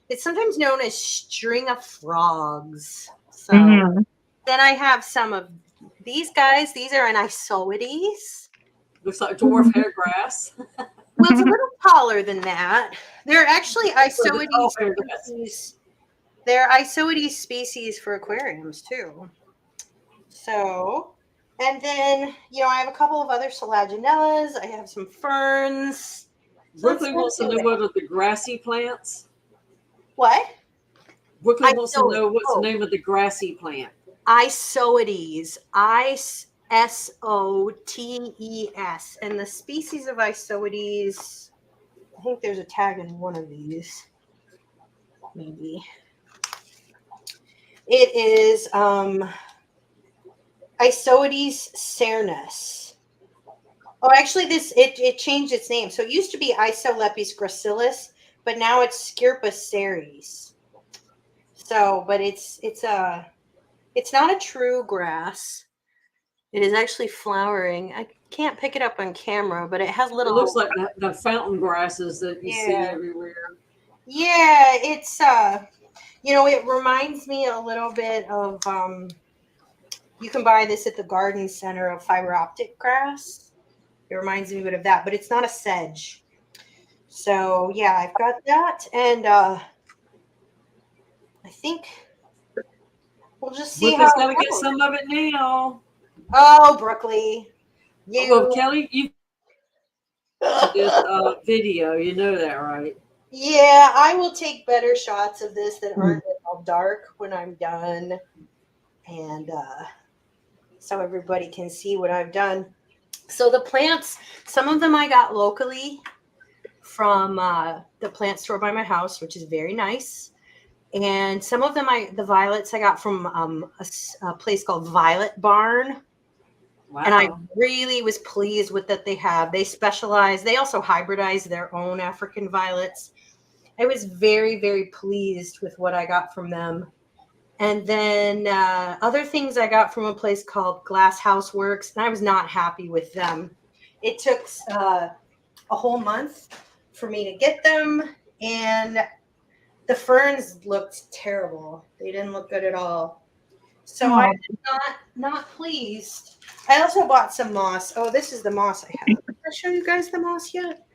It's sometimes known as string of frogs. So then I have some of these guys. These are an isoides. Looks like dwarf hair grass. Well, it's a little taller than that. They're actually isoides species. They're isoides species for aquariums too. So, and then I have a couple of other selaginellas. I have some ferns. Brooklyn wants to know what are the grassy plants. What? Brooklyn wants to know what's the name of the grassy plant. Isoides. Isotes. And the species of isoides, I think there's a tag in one of these. Maybe. It is Isoides cernus. Oh, actually, it changed its name. So it used to be Isolepis gracilis, but now it's Scirpus ceres. So, but it's not a true grass. It is actually flowering. I can't pick it up on camera, but it has little. It looks like the fountain grasses that you see everywhere. Yeah, it's it reminds me a little bit of you can buy this at the garden center of fiber optic grass. It reminds me a bit of that, but it's not a sedge. So yeah, I've got that, and I think we'll just see how. Gonna get some of it now. Oh, Brooklyn. Well, Kelly, you this video, you know that, right? Yeah, I will take better shots of this that aren't all dark when I'm done, and so everybody can see what I've done. So the plants, some of them I got locally from the plant store by my house, which is very nice. And some of them, the violets I got from a place called Violet Barn. Wow. And I really was pleased with that they specialize. They also hybridize their own African violets. I was very, very pleased with what I got from them. And then other things I got from a place called Glass House Works, and I was not happy with them. It took a whole month for me to get them, and the ferns looked terrible. They didn't look good at all. So I was not pleased. I also bought some moss. Oh, this is the moss I have. Did I show you guys the moss yet?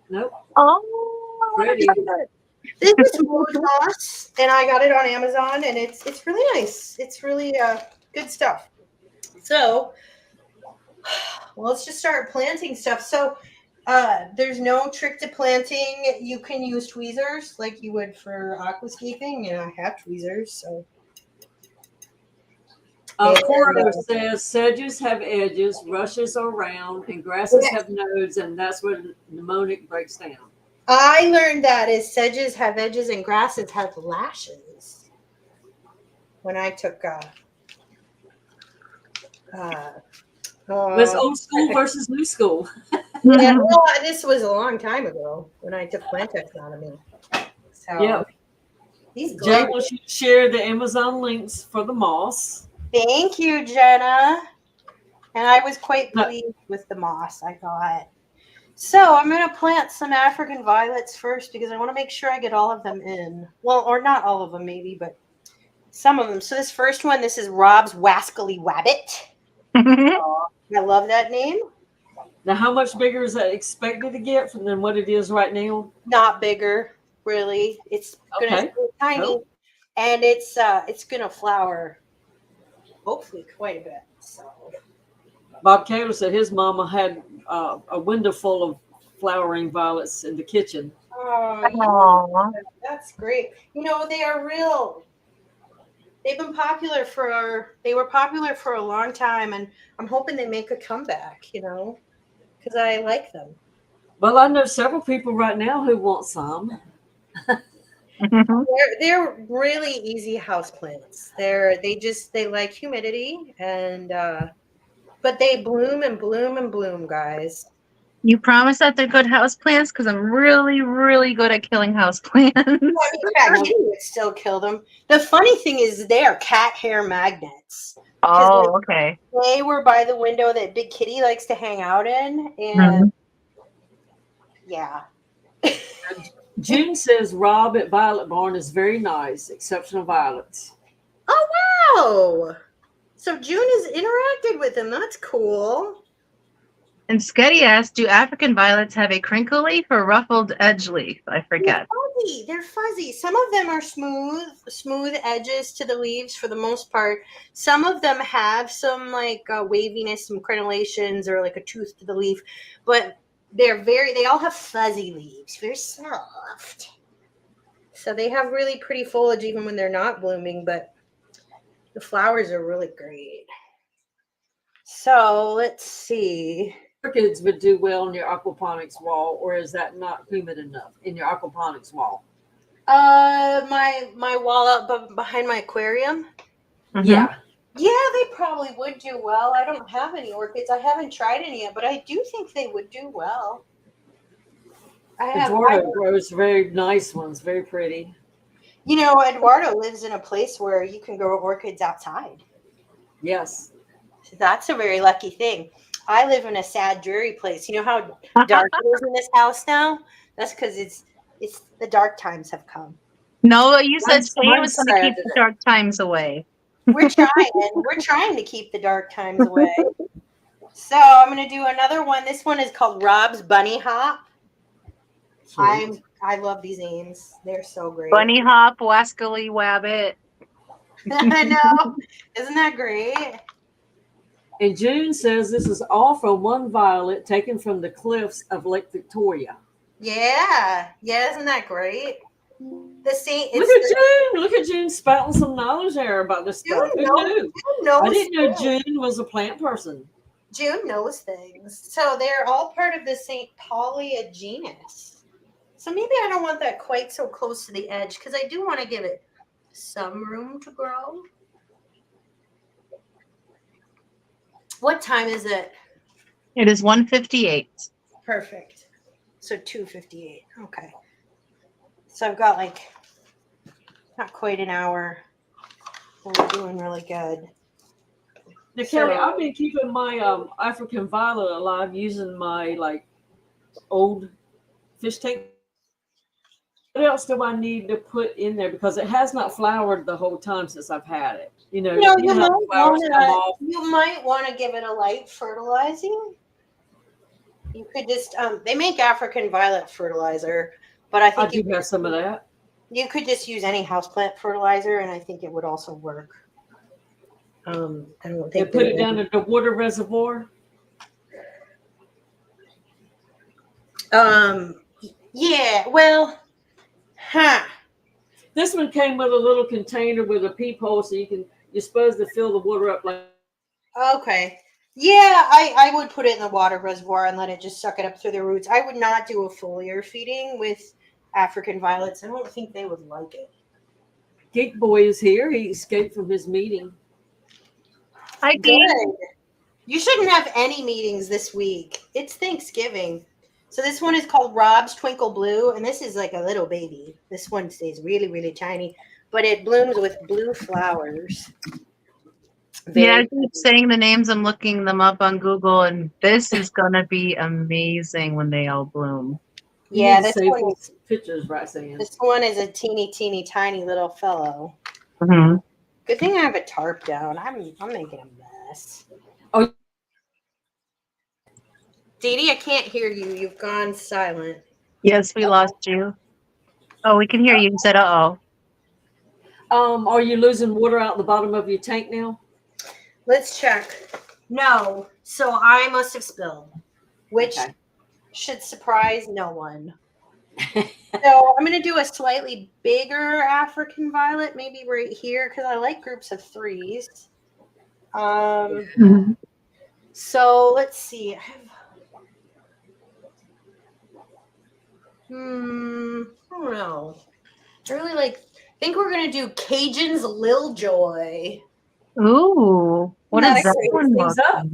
Nope. Oh, pretty. This is moss, and I got it on Amazon, and it's really nice. It's really good stuff. So, well, let's just start planting stuff. So, there's no trick to planting. You can use tweezers like you would for aquascaping. I have tweezers, so. Corridor says sedges have edges, rushes are round, and grasses have nodes, and that's where mnemonic breaks down. I learned that is sedges have edges and grasses have lashes. When I took it's old school versus new school. Yeah, well, this was a long time ago when I took plant taxonomy. So yeah, Jay will share the Amazon links for the moss. Thank you, Jenna. And I was quite pleased with the moss I got. So I'm going to plant some African violets first because I want to make sure I get all of them in. Well, or not all of them maybe, but some of them. So this first one, this is Rob's Wascally Wabbit. I love that name. Now, how much bigger is that expected to get than what it is right now? Not bigger, really. It's going to be tiny, and it's going to flower, hopefully, quite a bit. So, Bob Kaler said his mama had a window full of flowering violets in the kitchen. Oh, that's great. They are real. They've been popular they were popular for a long time, and I'm hoping they make a comeback. because I like them. Well, I know several people right now who want some. They're really easy houseplants. They like humidity and but they bloom and bloom and bloom, guys. You promise that they're good house plants? Because I'm really, really good at killing house plants. You would still kill them. The funny thing is they are cat hair magnets. Oh, okay. They were by the window that Big Kitty likes to hang out in, and yeah. June says Rob at Violet Barn is very nice, exceptional violets. Oh wow! So June has interacted with him. That's cool. And Sketty asked, do African violets have a crinkle leaf or ruffled edge leaf? I forget. They're fuzzy. Some of them are smooth edges to the leaves for the most part. Some of them have some like waviness, some crenellations, or like a tooth to the leaf. But they all have fuzzy leaves, very soft. So they have really pretty foliage even when they're not blooming, but the flowers are really great. So let's see. Orchids would do well in your aquaponics wall, or is that not humid enough in your aquaponics wall? My wall up behind my aquarium. Yeah. Yeah, they probably would do well. I don't have any orchids. I haven't tried any yet, but I do think they would do well. Eduardo grows very nice ones, very pretty. You know, Eduardo lives in a place where you can grow orchids outside. Yes. So that's a very lucky thing. I live in a sad, dreary place. You know how dark it is in this house now? That's because it's the dark times have come. No, you said Shane was going to keep the dark times away. We're trying to keep the dark times away. So I'm going to do another one. This one is called Rob's Bunny Hop. I love these names. They're so great. Bunny Hop, Wascally Wabbit. I know. Isn't that great? And June says this is all from one violet taken from the cliffs of Lake Victoria. Yeah. Yeah, isn't that great? Look at June spouting some knowledge there about this stuff. Who knew? I didn't know June was a plant person. June knows things. So they're all part of the St. Paulia genus. So maybe I don't want that quite so close to the edge because I do want to give it some room to grow. What time is it? It is 1:58. Perfect. So 2:58. Okay. So I've got like not quite an hour. We're doing really good. Now, Kelly, I've been keeping my African violet alive using my like old fish tank. What else do I need to put in there? Because it has not flowered the whole time since I've had it. You might want to give it a light fertilizing. You could just they make African violet fertilizer, but I think you have some of that. You could just use any houseplant fertilizer, and I think it would also work. I don't think they put it down in the water reservoir. Yeah. Well. This one came with a little container with a peephole, so you're supposed to fill the water up like. Okay. Yeah, I would put it in the water reservoir and let it just suck it up through the roots. I would not do a foliar feeding with African violets. I don't think they would like it. Geek Boy is here. He escaped from his meeting. Hi, Geek. You shouldn't have any meetings this week. It's Thanksgiving. So this one is called Rob's Twinkle Blue, and this is like a little baby. This one stays really, really tiny, but it blooms with blue flowers. I keep saying the names. I'm looking them up on Google, and this is going to be amazing when they all bloom. Yeah, this one is pictures, right? This one is a teeny, tiny little fellow. Mm-hmm. Good thing I have a tarp down. I'm making a mess. Oh, Dee Dee, I can't hear you. You've gone silent. Yes, we lost you. Oh, we can hear you. You said, "Uh-oh." Are you losing water out the bottom of your tank now? Let's check. No. So I must have spilled, which should surprise no one. So I'm going to do a slightly bigger African violet, maybe right here, because I like groups of threes. So let's see. I don't know. I really think we're gonna do Cajun's Lil Joy. Ooh, what Not is a that great one? things up.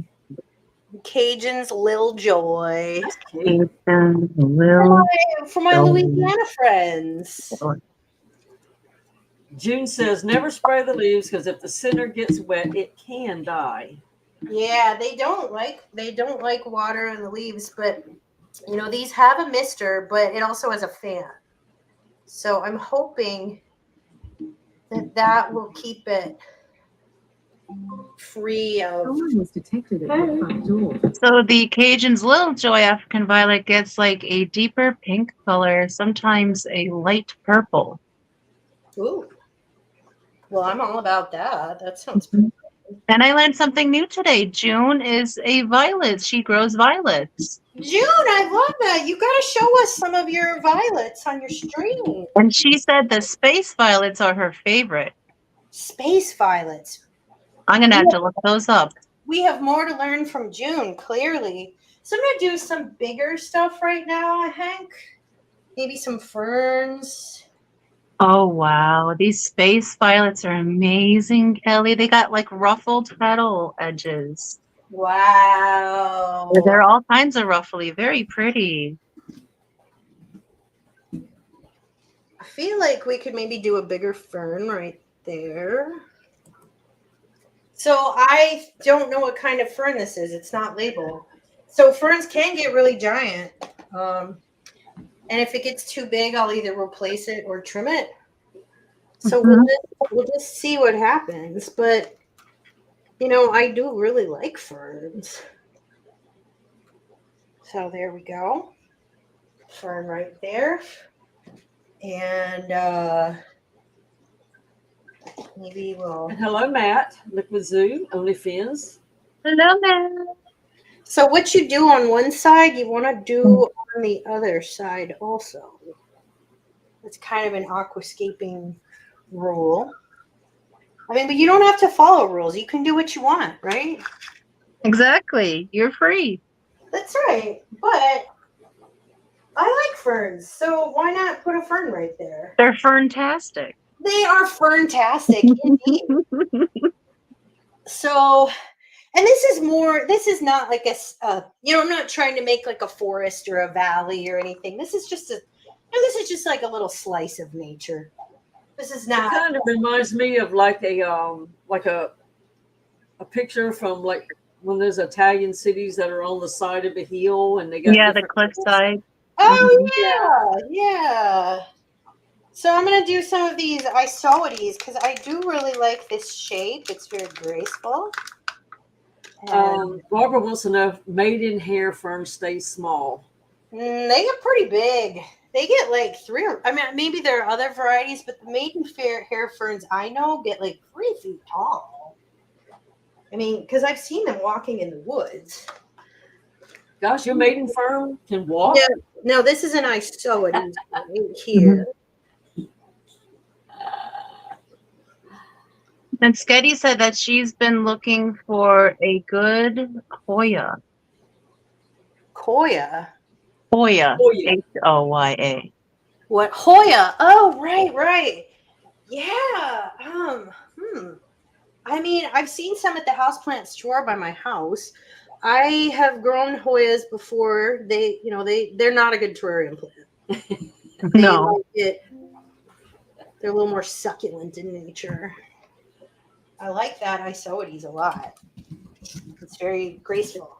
Cajun's Lil Joy. That's cute. For my Louisiana friends. June says, never spray the leaves because if the center gets wet, it can die. Yeah, they don't like water in the leaves, but these have a mister, but it also has a fan. So I'm hoping that will keep it free of. Someone was detected at the front door. So the Cajun's Little Joy African Violet gets like a deeper pink color, sometimes a light purple. Ooh. Well, I'm all about that. That sounds pretty. And I learned something new today. June is a violet. She grows violets. June, I love that. You got to show us some of your violets on your stream. And she said the space violets are her favorite. Space violets. I'm going to have to look those up. We have more to learn from June, clearly. So I'm going to do some bigger stuff right now, I think. Maybe some ferns. Oh, wow. These space violets are amazing, Kelly. They got like ruffled petal edges. Wow. They're all kinds of ruffly. Very pretty. I feel like we could maybe do a bigger fern right there. So I don't know what kind of fern this is. It's not labeled. So ferns can get really giant. And if it gets too big, I'll either replace it or trim it. So we'll just see what happens. But, I do really like ferns. So there we go. Fern right there. And maybe we'll... And hello, Matt. Liquid Zoo, OnlyFans. Hello, Matt. So what you do on one side, you want to do on the other side also. It's kind of an aquascaping rule. I mean, but you don't have to follow rules. You can do what you want, right? Exactly. You're free. That's right. But I like ferns, so why not put a fern right there? They're ferntastic. They are ferntastic, indeed. So... And this is not like I'm not trying to make like a forest or a valley or anything. This is just like a little slice of nature. This is not. It kind of reminds me of like a picture from like one of those Italian cities that are on the side of a hill and they got the cliffside. Oh yeah. So I'm gonna do some of these isoides because I do really like this shape. It's very graceful. Barbara wants to know if maiden hair ferns stay small. They get pretty big. They get like maybe there are other varieties, but the maiden hair ferns I know get like 3 feet tall. I mean, because I've seen them walking in the woods. Gosh, your maiden fern can walk? No, this is an isoid right here. And Sketty said that she's been looking for a good Hoya. Hoya. Hoya. What? Hoya. Oh, right. Yeah. I mean, I've seen some at the houseplant store by my house. I have grown Hoyas before. They're not a good terrarium plant. No. They're a little more succulent in nature. I like that isoides a lot. It's very graceful.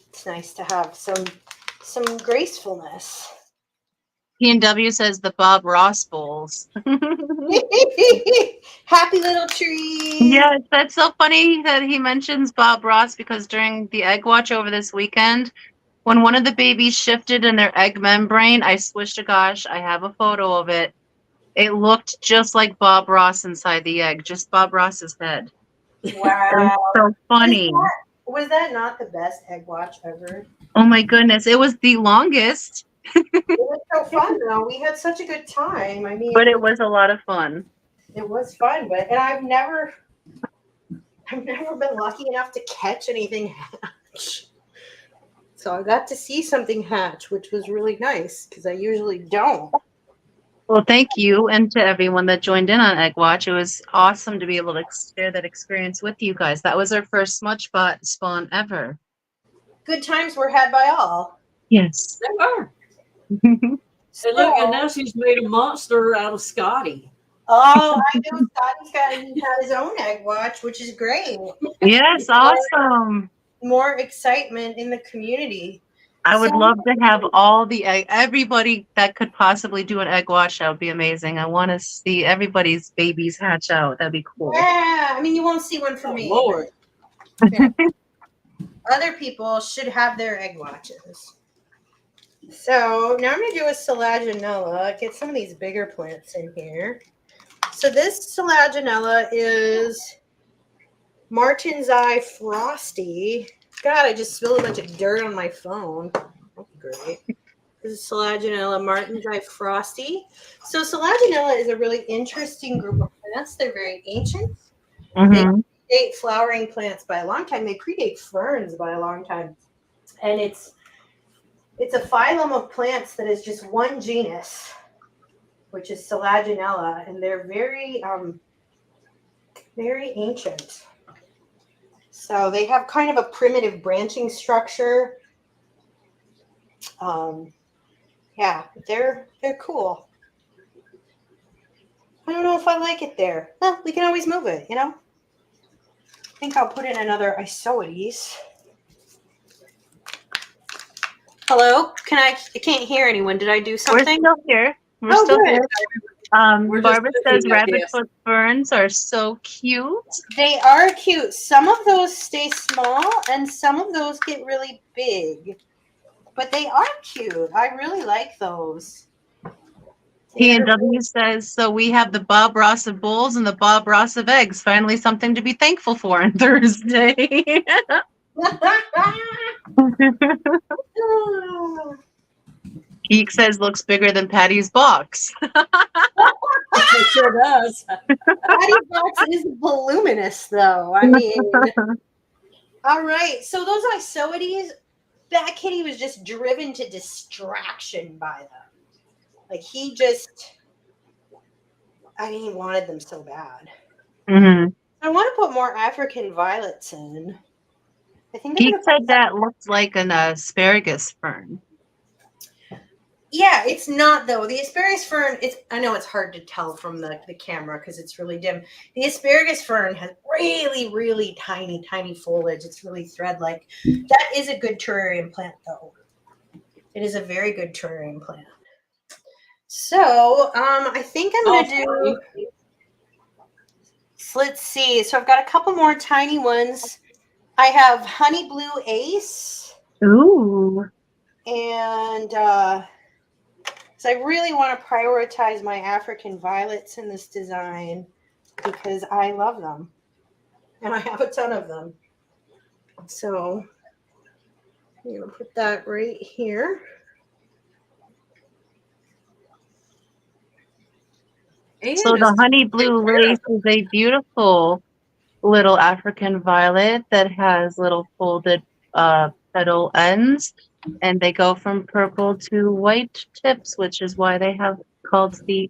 It's nice to have some gracefulness. P&W says the Bob Ross bowls. Happy little trees. Yes, that's so funny that he mentions Bob Ross because during the egg watch over this weekend, when one of the babies shifted in their egg membrane, I swish to gosh, I have a photo of it. It looked just like Bob Ross inside the egg, just Bob Ross's head. Wow. So funny. Was that not the best egg watch ever? Oh my goodness. It was the longest. It was so fun though. We had such a good time. I mean, but it was a lot of fun. It was fun, and I've never been lucky enough to catch anything hatch. So I got to see something hatch, which was really nice because I usually don't. Well, thank you, and to everyone that joined in on Egg Watch. It was awesome to be able to share that experience with you guys. That was our first smudge-bot spawn ever. Good times were had by all. Yes. They were. So, And look, and now she's made a monster out of Scotty. oh, I know Scotty's got his own Egg Watch, which is great. Yes, awesome. More excitement in the community. I would love to have all the everybody that could possibly do an egg watch. That would be amazing. I want to see everybody's babies hatch out. That'd be cool. Yeah, I mean, you won't see one from me. Lord. Yeah. Other people should have their egg watches. So now I'm going to do a Selaginella. Get some of these bigger plants in here. So this Selaginella is Martin's Eye Frosty. God, I just spilled a bunch of dirt on my phone. That's great. This is Selaginella, Martin's Eye Frosty. So Selaginella is a really interesting group of plants. They're very ancient. They predate flowering plants by a long time. They predate ferns by a long time. And it's a phylum of plants that is just one genus, which is Selaginella, and they're very very ancient. So they have kind of a primitive branching structure. Yeah, they're cool. I don't know if I like it there. Well, we can always move it, you know. I think I'll put in another Isoetes. Hello? I can't hear anyone. Did I do something? We're still here. We're Oh, still good. here. We're just Barbara says looking, I rabbit guess. foot ferns are so cute. They are cute. Some of those stay small and some of those get really big. But they are cute. I really like those. P&W says, so we have the Bob Ross of bowls and the Bob Ross of eggs. Finally something to be thankful for on Thursday. Geek says looks bigger than Patty's box. It sure does. Patty box is voluminous, though. I mean, all right. So those Isoetes, that kitty was just driven to distraction by them. Like he wanted them so bad. Mm-hmm. I want to put more African violets in. I think Geek said that looks like an asparagus fern. Yeah, it's not though. The asparagus fern, I know it's hard to tell from the camera because it's really dim. The asparagus fern has really, really tiny, tiny foliage. It's really thread-like. That is a good terrarium plant though. It is a very good terrarium plant. So I think I'm gonna do, let's see. So I've got a couple more tiny ones. I have honey blue ace. Ooh. And so I really want to prioritize my African violets in this design because I love them. And I have a ton of them. So I'm going to put that right here. So the honey blue lace is a beautiful little African violet that has little folded petal ends, and they go from purple to white tips, which is why they have called the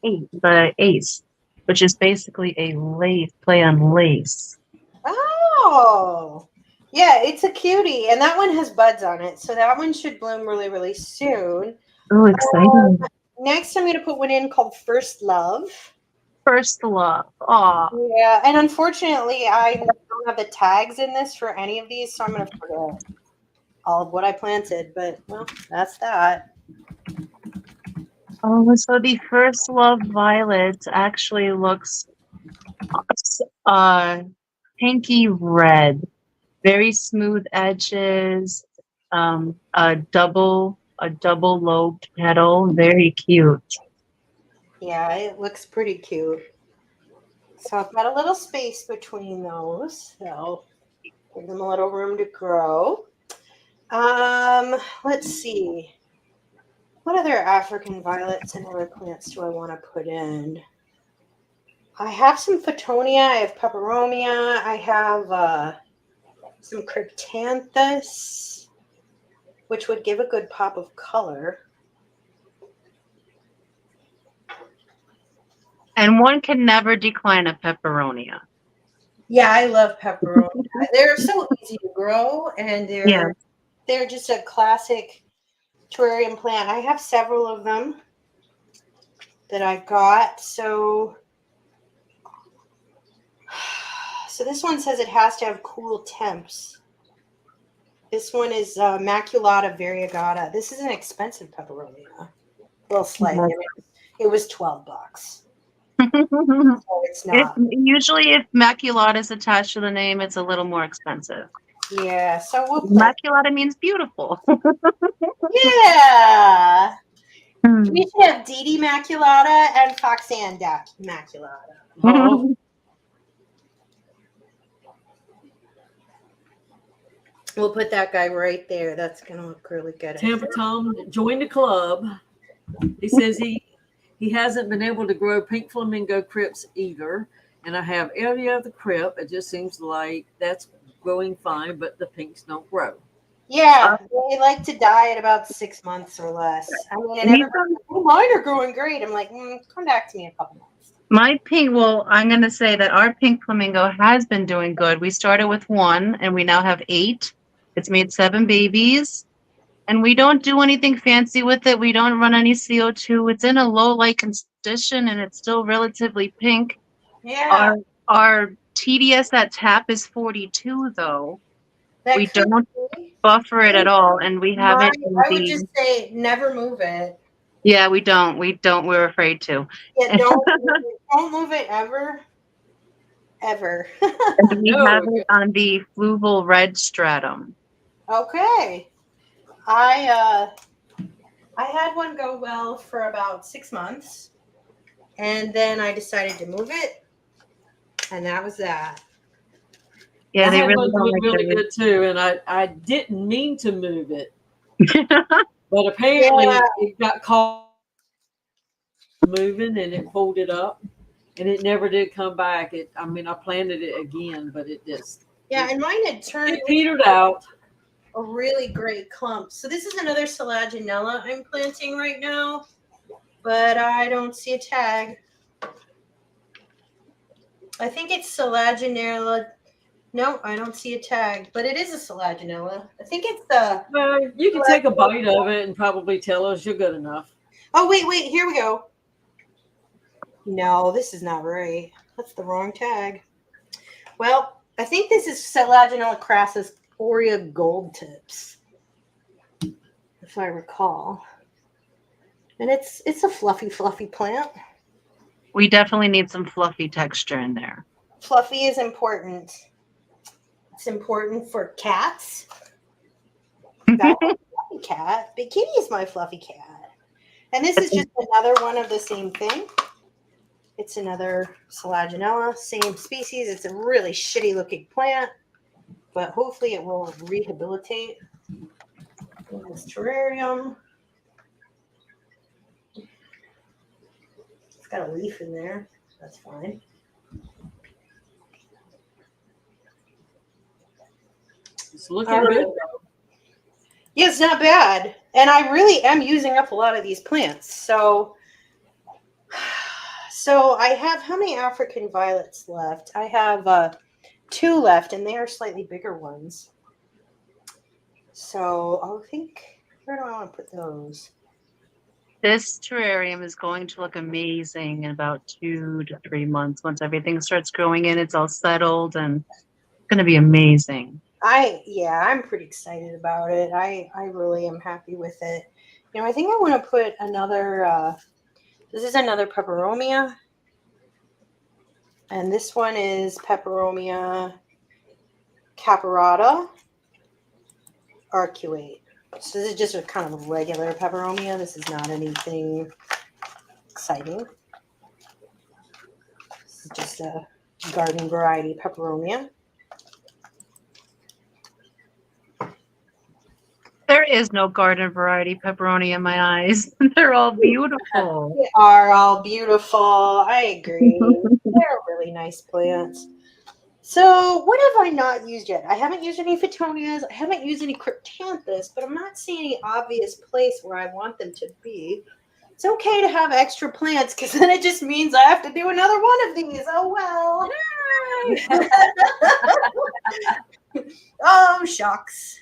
ace, which is basically a lace play on lace. Oh, yeah, it's a cutie, and that one has buds on it, so that one should bloom really, really soon. Oh, exciting! Next, I'm going to put one in called First Love. First Love. Aw. Yeah, and unfortunately, I don't have the tags in this for any of these, so I'm going to forget all of what I planted. But, well, that's that. Oh, so the First Love violet actually looks pinky red, very smooth edges, a double lobed petal, very cute. Yeah, it looks pretty cute. So I've got a little space between those, so give them a little room to grow. Let's see. What other African violets and other plants do I want to put in? I have some Photonia, I have Peperomia, I have some Cryptanthus. which would give a good pop of color. And one can never decline a peperonia. Yeah, I love pepperoni. They're so easy to grow, and they're just a classic terrarium plant. I have several of them that I got. So this one says it has to have cool temps. This one is Maculata variegata. This is an expensive peperonia. Well, slightly. It was $12. So it's not. Usually, if maculata is attached to the name, it's a little more expensive. Yeah, so we'll plant. Maculata means beautiful. Yeah. We should have Dee Maculata and Foxanne Maculata. Oh, We'll put that guy right there. That's going to look really good. Tampa Tom joined the club. He says he hasn't been able to grow pink flamingo crypts either. And I have every other crypt. It just seems like that's growing fine, but the pinks don't grow. Yeah, they like to die at about 6 months or less. I mean, and everybody's like, oh, mine are growing great. I'm like, come back to me in a couple months. My pink, well, I'm going to say that our pink flamingo has been doing good. We started with 1 and we now have 8. It's made 7 babies. And we don't do anything fancy with it. We don't run any CO2. It's in a low light condition and it's still relatively pink. Yeah. Our TDS at tap is 42 though. We don't buffer it at all, and we haven't. I would just say never move it. Yeah, we don't. We're afraid to. Yeah, don't move it ever. Ever. And we have it on the fluval red stratum. Okay. I had one go well for about 6 months, and then I decided to move it, and that was that. Yeah, they really good too, and I didn't mean to move it, but apparently it got caught moving and it folded up, and it never did come back. I planted it again, but it just and mine had turned. It petered out. A really great clump. So this is another Selaginella I'm planting right now, but I don't see a tag. I think it's Selaginella. No, I don't see a tag, but it is a Selaginella. I think it's the. Well, you can take a bite of it and probably tell us you're good enough. Oh, wait, here we go. No, this is not right. That's the wrong tag. Well, I think this is Selaginella crassus Aurea gold tips, if I recall. And it's a fluffy plant. We definitely need some fluffy texture in there. Fluffy is important. It's important for cats. That's a fluffy cat. Bikini is my fluffy cat. And this is just another one of the same thing. It's another Selaginella, same species. It's a really shitty looking plant, but hopefully it will rehabilitate in this terrarium. It's got a leaf in there. That's fine. It's looking good, though. Yeah, it's not bad. And I really am using up a lot of these plants. So I have, how many African violets left? I have 2 left, and they are slightly bigger ones. So I'll think, where do I want to put those? This terrarium is going to look amazing in about 2 to 3 months. Once everything starts growing in, it's all settled, and it's going to be amazing. I'm pretty excited about it. I really am happy with it. I think I want to put another, this is another peperomia. And this one is Peperomia caparata arcuate. So this is just a kind of a regular peperomia. This is not anything exciting. This is just a garden variety peperomia. There is no garden variety pepperoni in my eyes. They're all beautiful. They are all beautiful. I agree. They're really nice plants. So what have I not used yet? I haven't used any Phytonias. I haven't used any Cryptanthus, but I'm not seeing any obvious place where I want them to be. It's okay to have extra plants because then it just means I have to do another one of these. Oh, well. Oh, shucks.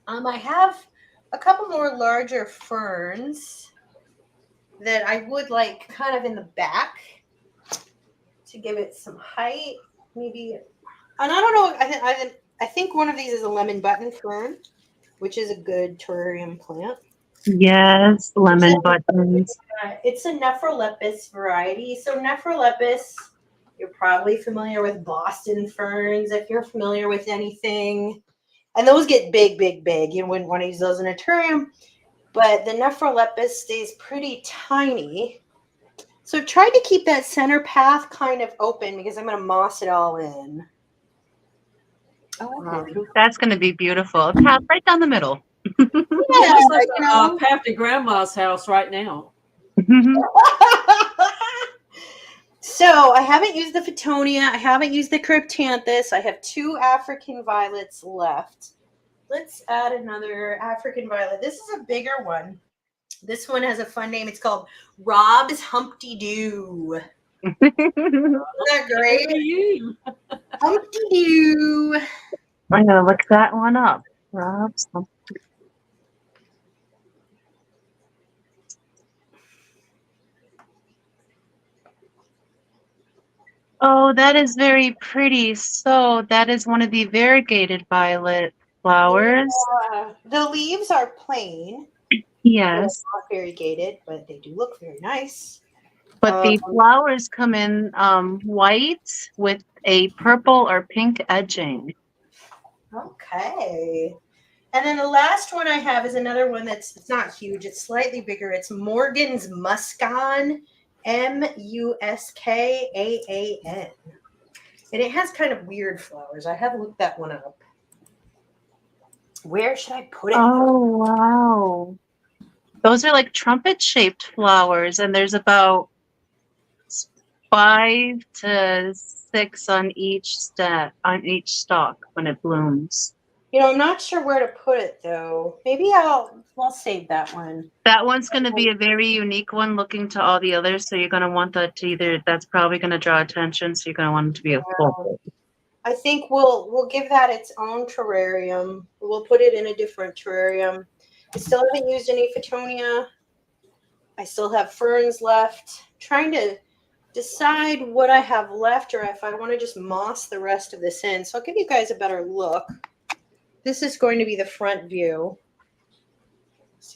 I have a couple more larger ferns that I would like kind of in the back to give it some height. Maybe, and I don't know. I think one of these is a lemon button fern, which is a good terrarium plant. Yes, lemon buttons. It's a Nephrolepis variety. So Nephrolepis, you're probably familiar with Boston ferns if you're familiar with anything. And those get big, big, big. You wouldn't want to use those in a terrarium. But the Nephrolepis stays pretty tiny. So try to keep that center path kind of open because I'm going to moss it all in. Oh, okay. That's going to be beautiful. Path right down the middle. Yeah, Looks like a path to Grandma's house right now. So I haven't used the Phytonia. I haven't used the Cryptanthus. I have 2 African violets left. Let's add another African violet. This is a bigger one. This one has a fun name. It's called Rob's Humpty Doo. Isn't that great? Humpty Doo. I'm going to look that one up. Rob's. Oh, that is very pretty. So that is one of the variegated violet flowers. Yeah. The leaves are plain. Yes. They're not variegated, but they do look very nice. But the flowers come in white with a purple or pink edging. Okay. And then the last one I have is another one it's not huge. It's slightly bigger. It's Morgan's Muscan, Muskaan. And it has kind of weird flowers. I have looked that one up. Where should I put it? Oh, wow. Those are like trumpet-shaped flowers, and there's about 5 to 6 on each stalk when it blooms. You know, I'm not sure where to put it though. Maybe I'll save that one. That one's going to be a very unique one looking to all the others, so you're going to want that to that's probably going to draw attention, so you're going to want it to be a full. I think we'll give that its own terrarium. We'll put it in a different terrarium. I still haven't used any Phytonia. I still have ferns left. Trying to decide what I have left or if I want to just moss the rest of this in. So I'll give you guys a better look. This is going to be the front view.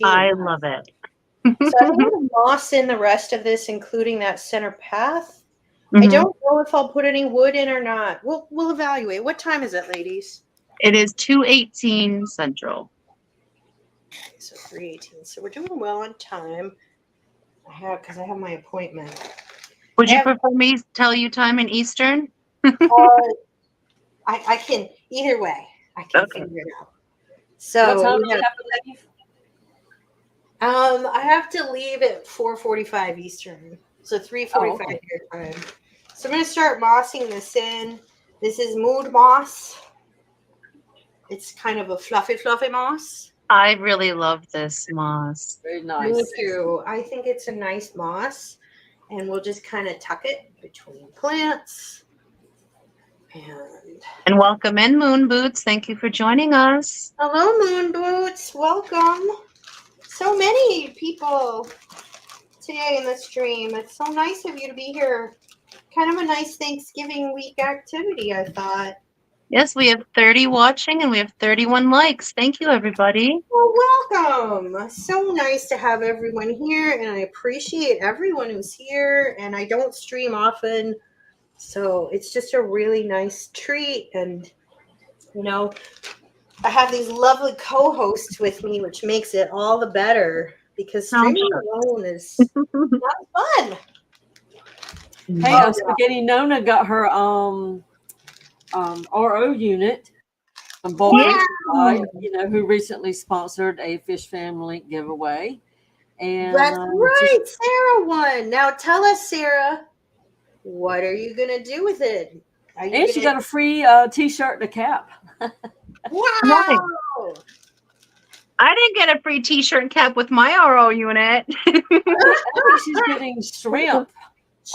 I love it. So I'm going to moss in the rest of this, including that center path. I don't know if I'll put any wood in or not. We'll evaluate. What time is it, ladies? It is 2:18 Central. So 3:18. So we're doing well on time. Because I have my appointment. Would you prefer me to tell you time in Eastern? I can either way. I can figure it out. So what time do you have to leave? I have to leave at 4:45 Eastern. So 3:45 your time. So I'm going to start mossing this in. This is mood moss. It's kind of a fluffy moss. I really love this moss. Very nice. Me too. I think it's a nice moss. And we'll just kind of tuck it between plants. And welcome in, Moon Boots. Thank you for joining us. Hello, Moon Boots. Welcome. So many people today in the stream. It's so nice of you to be here. Kind of a nice Thanksgiving week activity, I thought. Yes, we have 30 watching and we have 31 likes. Thank you, everybody. Well, welcome. So nice to have everyone here, and I appreciate everyone who's here. And I don't stream often, so it's just a really nice treat. And, you know, I have these lovely co-hosts with me, which makes it all the better because streaming alone is not fun. Hey, Spaghetti Nona got her RO unit from who recently sponsored a Fish Family giveaway. And that's right, Sarah won. Now tell us, Sarah, what are you gonna do with it? And she got a free T-shirt and a cap. Wow! Nice. I didn't get a free T-shirt and cap with my RO unit. I think she's getting shrimp.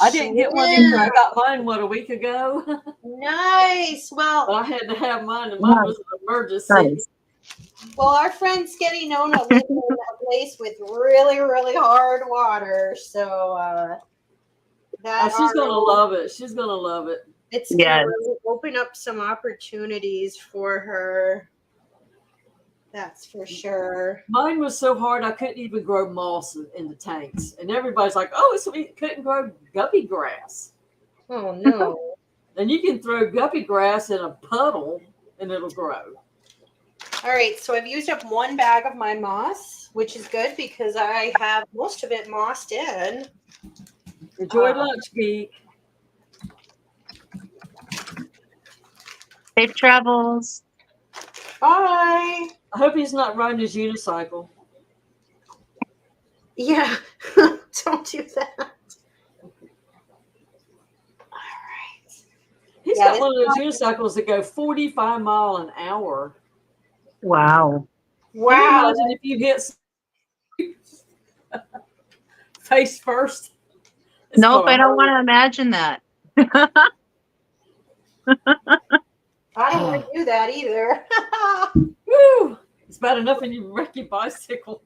I didn't get one either. I got mine, a week ago? Nice. Well, But I had to have mine, and mine was an emergency. Nice. Well, our friend Sketty Nona lives in a place with really, really hard water. So She's going to love it. She's going to love it. It's going to really open up some opportunities for her. That's for sure. Mine was so hard I couldn't even grow moss in the tanks. And everybody's like, oh, so we couldn't grow guppy grass. Oh, no. And you can throw guppy grass in a puddle and it'll grow. All right, so I've used up one bag of my moss, which is good because I have most of it mossed in. Enjoy lunch, Geek. Safe travels. Bye. I hope he's not riding his unicycle. Yeah, don't do that. All right. He's got one of those unicycles that go 45 miles an hour. Wow. Can you imagine if you hit face first? Nope, I don't want to imagine that. I don't want to do that either. Woo! It's bad enough when you wreck your bicycle.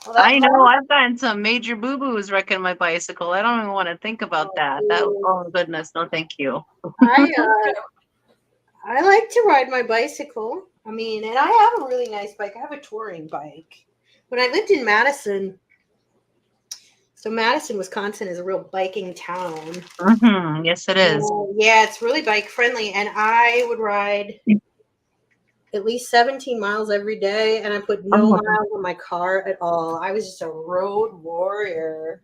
Well, I know. I've gotten some major boo-boos wrecking my bicycle. I don't even want to think about that. Oh, goodness. No, thank you. I like to ride my bicycle. I mean, and I have a really nice bike. I have a touring bike. When I lived in Madison, so Madison, Wisconsin is a real biking town. Mm-hmm. Yes, it is. Yeah, it's really bike friendly. And I would ride at least 17 miles every day. And I put no miles on my car at all. I was just a road warrior.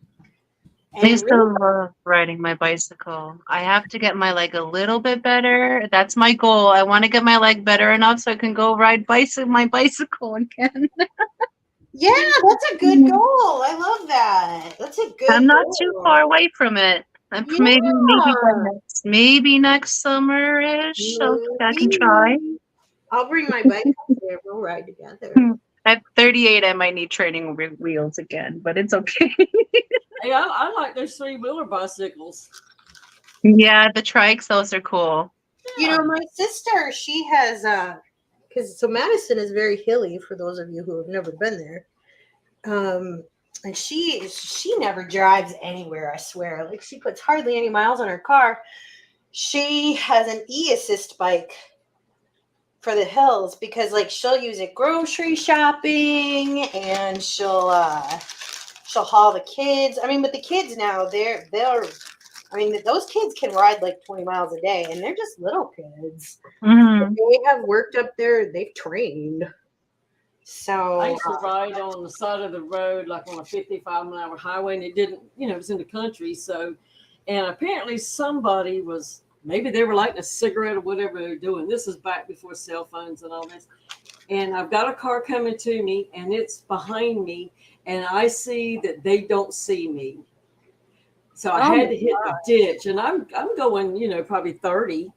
I used to love riding my bicycle. I have to get my leg a little bit better. That's my goal. I want to get my leg better enough so I can go ride my bicycle again. Yeah, that's a good goal. I love that. That's a good I'm not goal. too far away from it. Maybe next summer-ish. I can try. I'll bring my bike up there. We'll ride together. At 38, I might need training wheels again, but it's okay. Hey, I like those 3-wheeler bicycles. Yeah, the trikes, those are cool. You know, my sister, she has so Madison is very hilly for those of you who have never been there. And she never drives anywhere, I swear. Like, she puts hardly any miles on her car. She has an e-assist bike for the hills because, like, she'll use it grocery shopping, and she'll haul the kids. I mean, but the kids now, those kids can ride like 20 miles a day, and they're just little kids. Mm-hmm. They have worked up there. They've trained. So I used to ride on the side of the road, like on a 55-mile-an-hour highway, and it didn't, it was in the country. So, and apparently somebody maybe they were lighting a cigarette or whatever they were doing. This is back before cell phones and all this. And I've got a car coming to me, and it's behind me, and I see that they don't see me. So I had to hit the ditch, and I'm going, probably 30,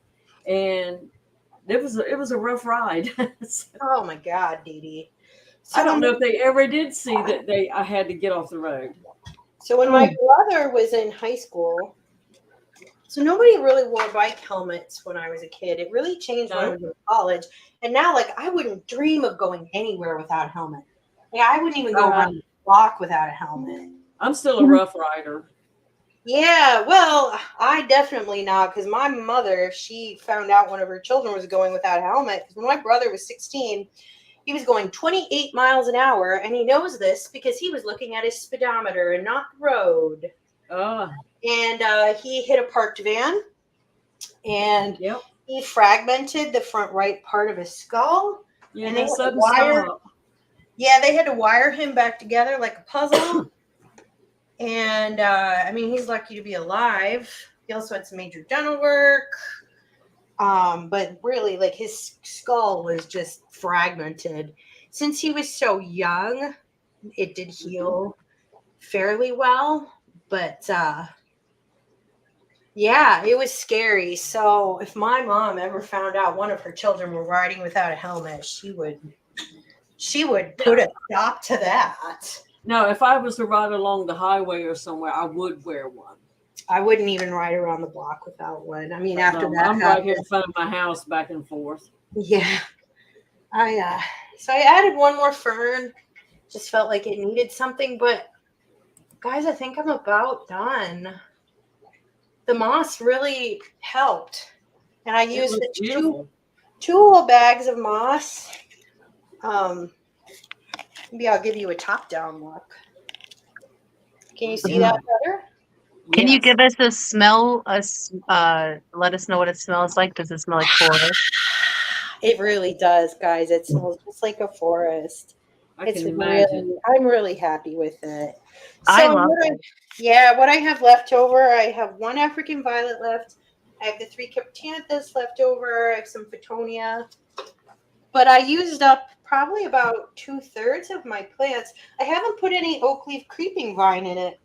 and it was a rough ride. Oh my God, Dee Dee. So I don't know if they ever did see that I had to get off the road. So when my brother was in high school, so nobody really wore bike helmets when I was a kid. It really changed when I was in college. And now, like, I wouldn't dream of going anywhere without a helmet. Like, I wouldn't even go around the block without a helmet. I'm still a rough rider. Yeah, well, I definitely not, because my mother, she found out one of her children was going without a helmet. Because when my brother was 16, he was going 28 miles an hour, and he knows this because he was looking at his speedometer and not the road. Oh. And he hit a parked van, and he fragmented the front right part of his skull. Yeah, and they had to wire him back together like a puzzle. And he's lucky to be alive. He also had some major dental work. But really, like, his skull was just fragmented. Since he was so young, it did heal fairly well. But Yeah, it was scary. So if my mom ever found out one of her children were riding without a helmet, she would put a stop to that. Now, if I was to ride along the highway or somewhere, I would wear one. I wouldn't even ride around the block without one. I mean, after that I'm right here in front of my house, back and forth. Yeah. So I added one more fern. Just felt like it needed something, but guys, I think I'm about done. The moss really helped. And I used the two little bags of moss. Maybe I'll give you a top-down look. Can you see that better? Can you give us a smell? Let us know what it smells like. Does it smell like forest? It really does, guys. It smells just like a forest. I can imagine. I'm really happy with it. I love it. What I have left over, I have one African violet left. I have the 3 captanthus left over. I have some Photonia. But I used up probably about 2/3 of my plants. I haven't put any oak leaf creeping vine in it.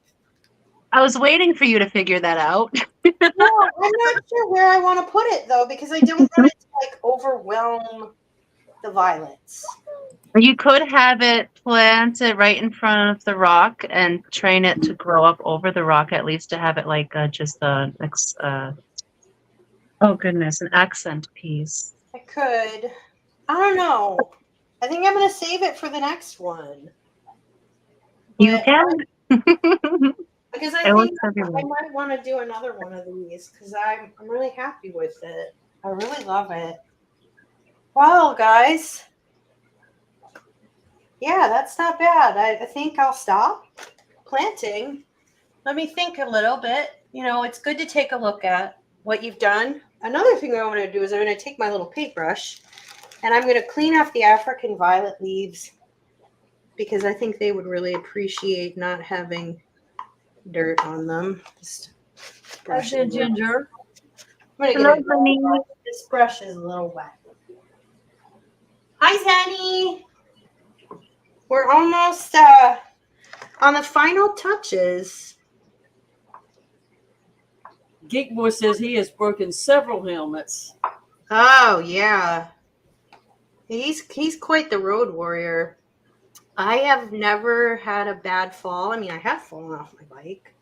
I was waiting for you to figure that out. No, I'm not sure where I want to put it though, because I don't want it to like overwhelm the violets. You could have it planted right in front of the rock and train it to grow up over the rock, at least to have it like just an accent piece. I could. I don't know. I think I'm going to save it for the next one. You can. Because I think I might want to do another one of these because I'm really happy with it. I really love it. Well, guys. Yeah, that's not bad. I think I'll stop planting. Let me think a little bit. You know, it's good to take a look at what you've done. Another thing I want to do is I'm going to take my little paintbrush and I'm going to clean off the African violet leaves because I think they would really appreciate not having dirt on them. Just brush it. Ginger. I'm going to get this brush is a little wet. Hi, Zenny. We're almost on the final touches. Geek Boy says he has broken several helmets. Oh yeah, he's quite the road warrior. I have never had a bad fall. I mean, I have fallen off my bike.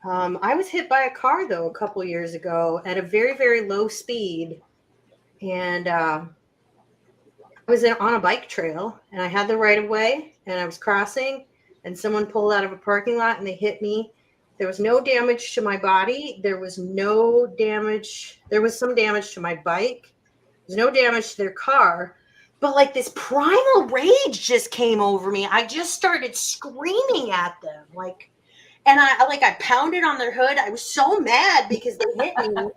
I was hit by a car though a couple years ago at a very, very low speed, and I was on a bike trail and I had the right of way and I was crossing and someone pulled out of a parking lot and they hit me. There was no damage to my body. There was no damage. There was some damage to my bike. There's no damage to their car. But like this primal rage just came over me. I just started screaming at them. And I pounded on their hood. I was so mad because they hit me.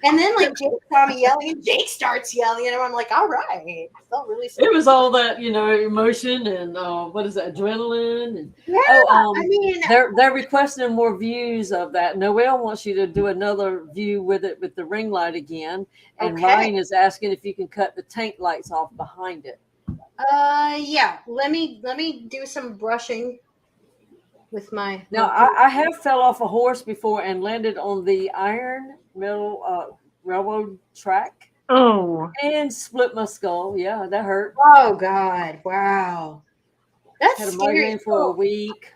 And then like Jake saw me yelling, and Jake starts yelling at him. I'm like, all right. I felt really it was all that, emotion and what is that, adrenaline? And, yeah, I mean, they're requesting more views of that. Noelle wants you to do another view with it with the ring light again. And okay. Ryan is asking if you can cut the tank lights off behind it. Yeah. Let me do some brushing with my. Now I have fell off a horse before and landed on the iron metal railroad track. Oh. And split my skull. Yeah, that hurt. Oh God! Wow, that's had a scary. migraine for a week.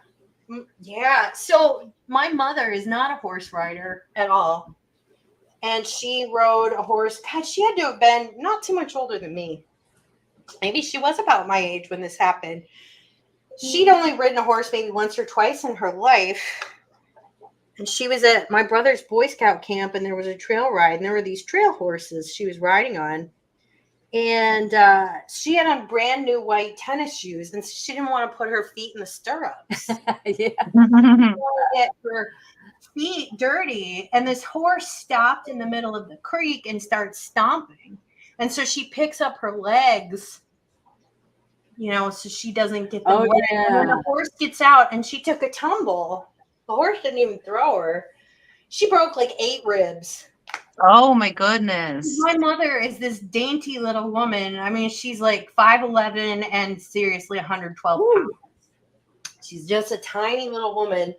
Yeah. So my mother is not a horse rider at all, and she rode a horse. God, she had to have been not too much older than me. Maybe she was about my age when this happened. She'd only ridden a horse maybe once or twice in her life. And she was at my brother's Boy Scout camp, and there was a trail ride, and there were these trail horses she was riding on. And she had on brand new white tennis shoes, and she didn't want to put her feet in the stirrups. Yeah. She didn't want to get her feet dirty. And this horse stopped in the middle of the creek and starts stomping. And so she picks up her legs, so she doesn't get them wet. Yeah. And then the horse gets out, and she took a tumble. The horse didn't even throw her. She broke like 8 ribs. Oh my goodness. My mother is this dainty little woman. I mean, she's like 5'11" and seriously 112 pounds. She's just a tiny little woman.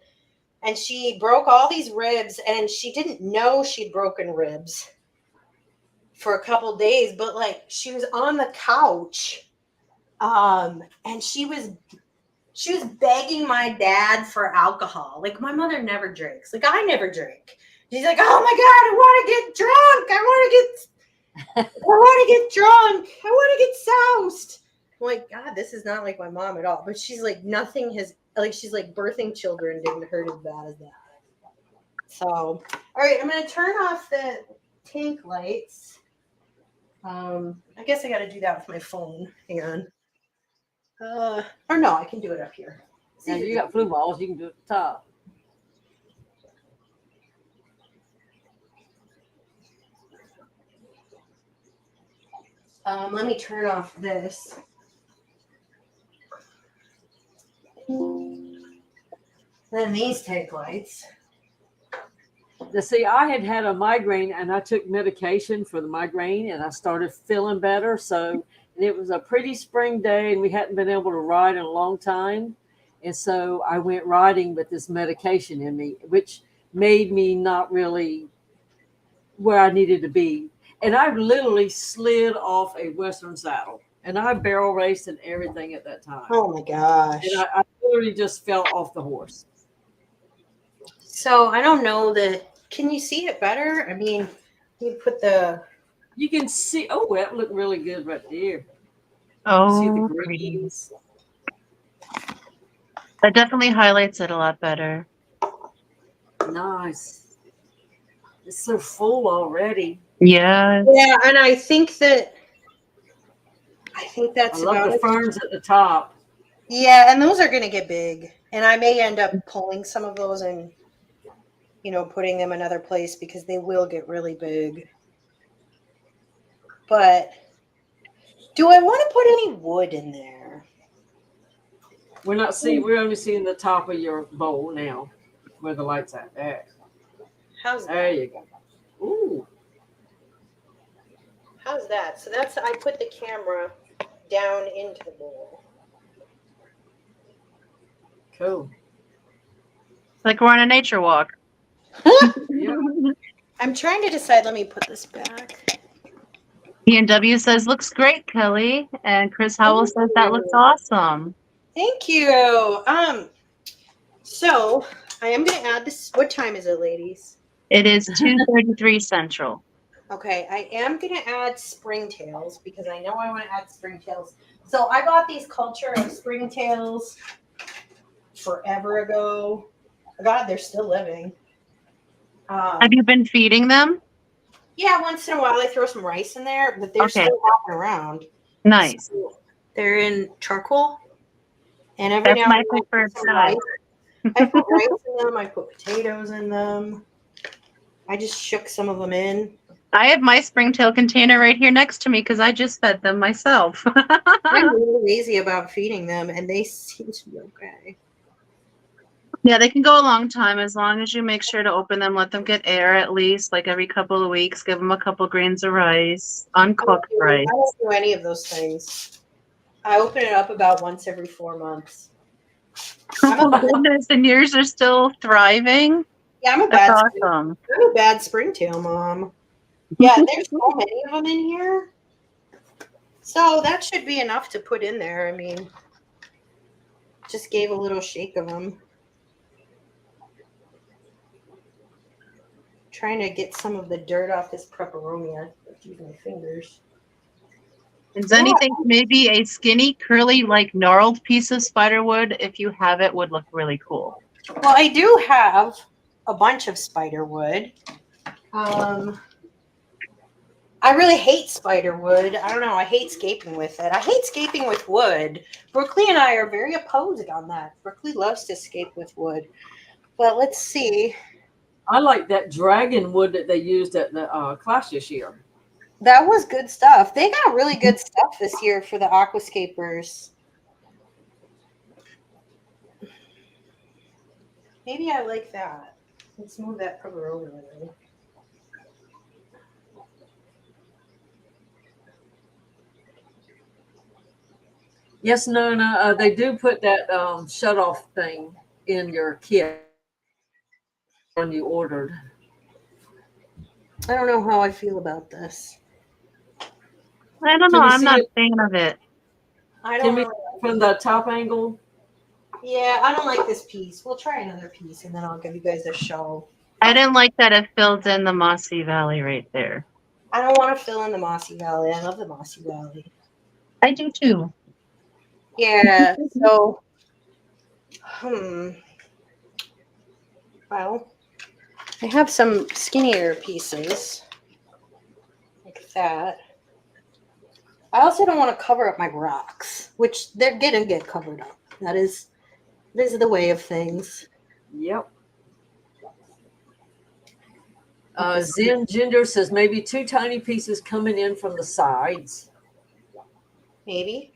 and she broke all these ribs, and she didn't know she'd broken ribs for a couple days, but like she was on the couch, and she was begging my dad for alcohol. Like my mother never drinks. Like I never drink. She's like, oh my God, I want to get drunk. I want to get drunk. I want to get soused. I'm like, God, this is not like my mom at all. But she's like, nothing has, like, she's like, birthing children didn't hurt as bad as that. So, all right, I'm going to turn off the tank lights. I guess I got to do that with my phone. Hang on. Or no, I can do it up here. Now you got blue balls, you can do it at the top. Let me turn off this. Then these tank lights. See, I had a migraine and I took medication for the migraine and I started feeling better. So and it was a pretty spring day and we hadn't been able to ride in a long time. And so I went riding with this medication in me, which made me not really where I needed to be. And I literally slid off a Western saddle and I barrel raced and everything at that time. Oh my gosh. And I literally just fell off the horse. So I don't know that. Can you see it better? I mean, you put the. You can see. Oh, that looked really good right there. Oh, See the pretty. greens. That definitely highlights it a lot better. Nice. It's so full already. Yeah. Yeah, and I think that's I love about the it. ferns at the top. Yeah, and those are going to get big, and I may end up pulling some of those and, putting them another place because they will get really big. But do I want to put any wood in there? We're only seeing the top of your bowl now, where the light's at. There. How's that? There you go. Ooh. How's that? So I put the camera down into the bowl. Cool. Like we're on a nature walk. Yeah. I'm trying to decide. Let me put this back. E&W says, looks great, Kelly. And Chris Howell says, that looks awesome. Thank you. So I am going to add this. What time is it, ladies? It is 2:33 Central. Okay, I am going to add springtails because I know I want to add springtails. So I bought these culture of springtails forever ago. God, they're still living. Have you been feeding them? Yeah, once in a while I throw some rice in there, but they're still hopping around. Nice. So they're in charcoal, and every That's now my and then preferred I size. put rice in them. I put potatoes in them. I just shook some of them in. I have my springtail container right here next to me because I just fed them myself. I'm really lazy about feeding them, and they seem to be okay. Yeah, they can go a long time as long as you make sure to open them, let them get air at least, like every couple of weeks. Give them a couple grains of rice, uncooked rice. I don't do any of those things. I open it up about once every 4 months. Oh my goodness, and yours are still thriving? Yeah, I'm a That's awesome. bad springtail mom. Yeah, there's so many of them in here. So that should be enough to put in there. I mean, just gave a little shake of them. Trying to get some of the dirt off this pepperoni. I have to use my fingers. Is anything maybe a skinny, curly, like gnarled piece of spider wood, if you have it, would look really cool. Well, I do have a bunch of spider wood. I really hate spider wood. I don't know. I hate scaping with it. I hate scaping with wood. Brooklyn and I are very opposed on that. Brooklyn loves to scape with wood. But let's see. I like that dragon wood that they used at the class this year. That was good stuff. They got really good stuff this year for the aquascapers. Maybe I like that. Let's move that pepperoni a little. Yes, Nona, they do put that shut-off thing in your kit. one you ordered. I don't know how I feel about this. I don't know. Can we I'm see not it? a fan of it. I Can don't we know. from the top angle? Yeah, I don't like this piece. We'll try another piece, and then I'll give you guys a show. I didn't like that it filled in the mossy valley right there. I don't want to fill in the Mossy Valley. I love the Mossy Valley. I do too. Yeah, so, well, I have some skinnier pieces like that. I also don't want to cover up my rocks, which they're going to get covered up. That is the way of things. Yep. Zen Ginger says maybe 2 tiny pieces coming in from the sides. Maybe.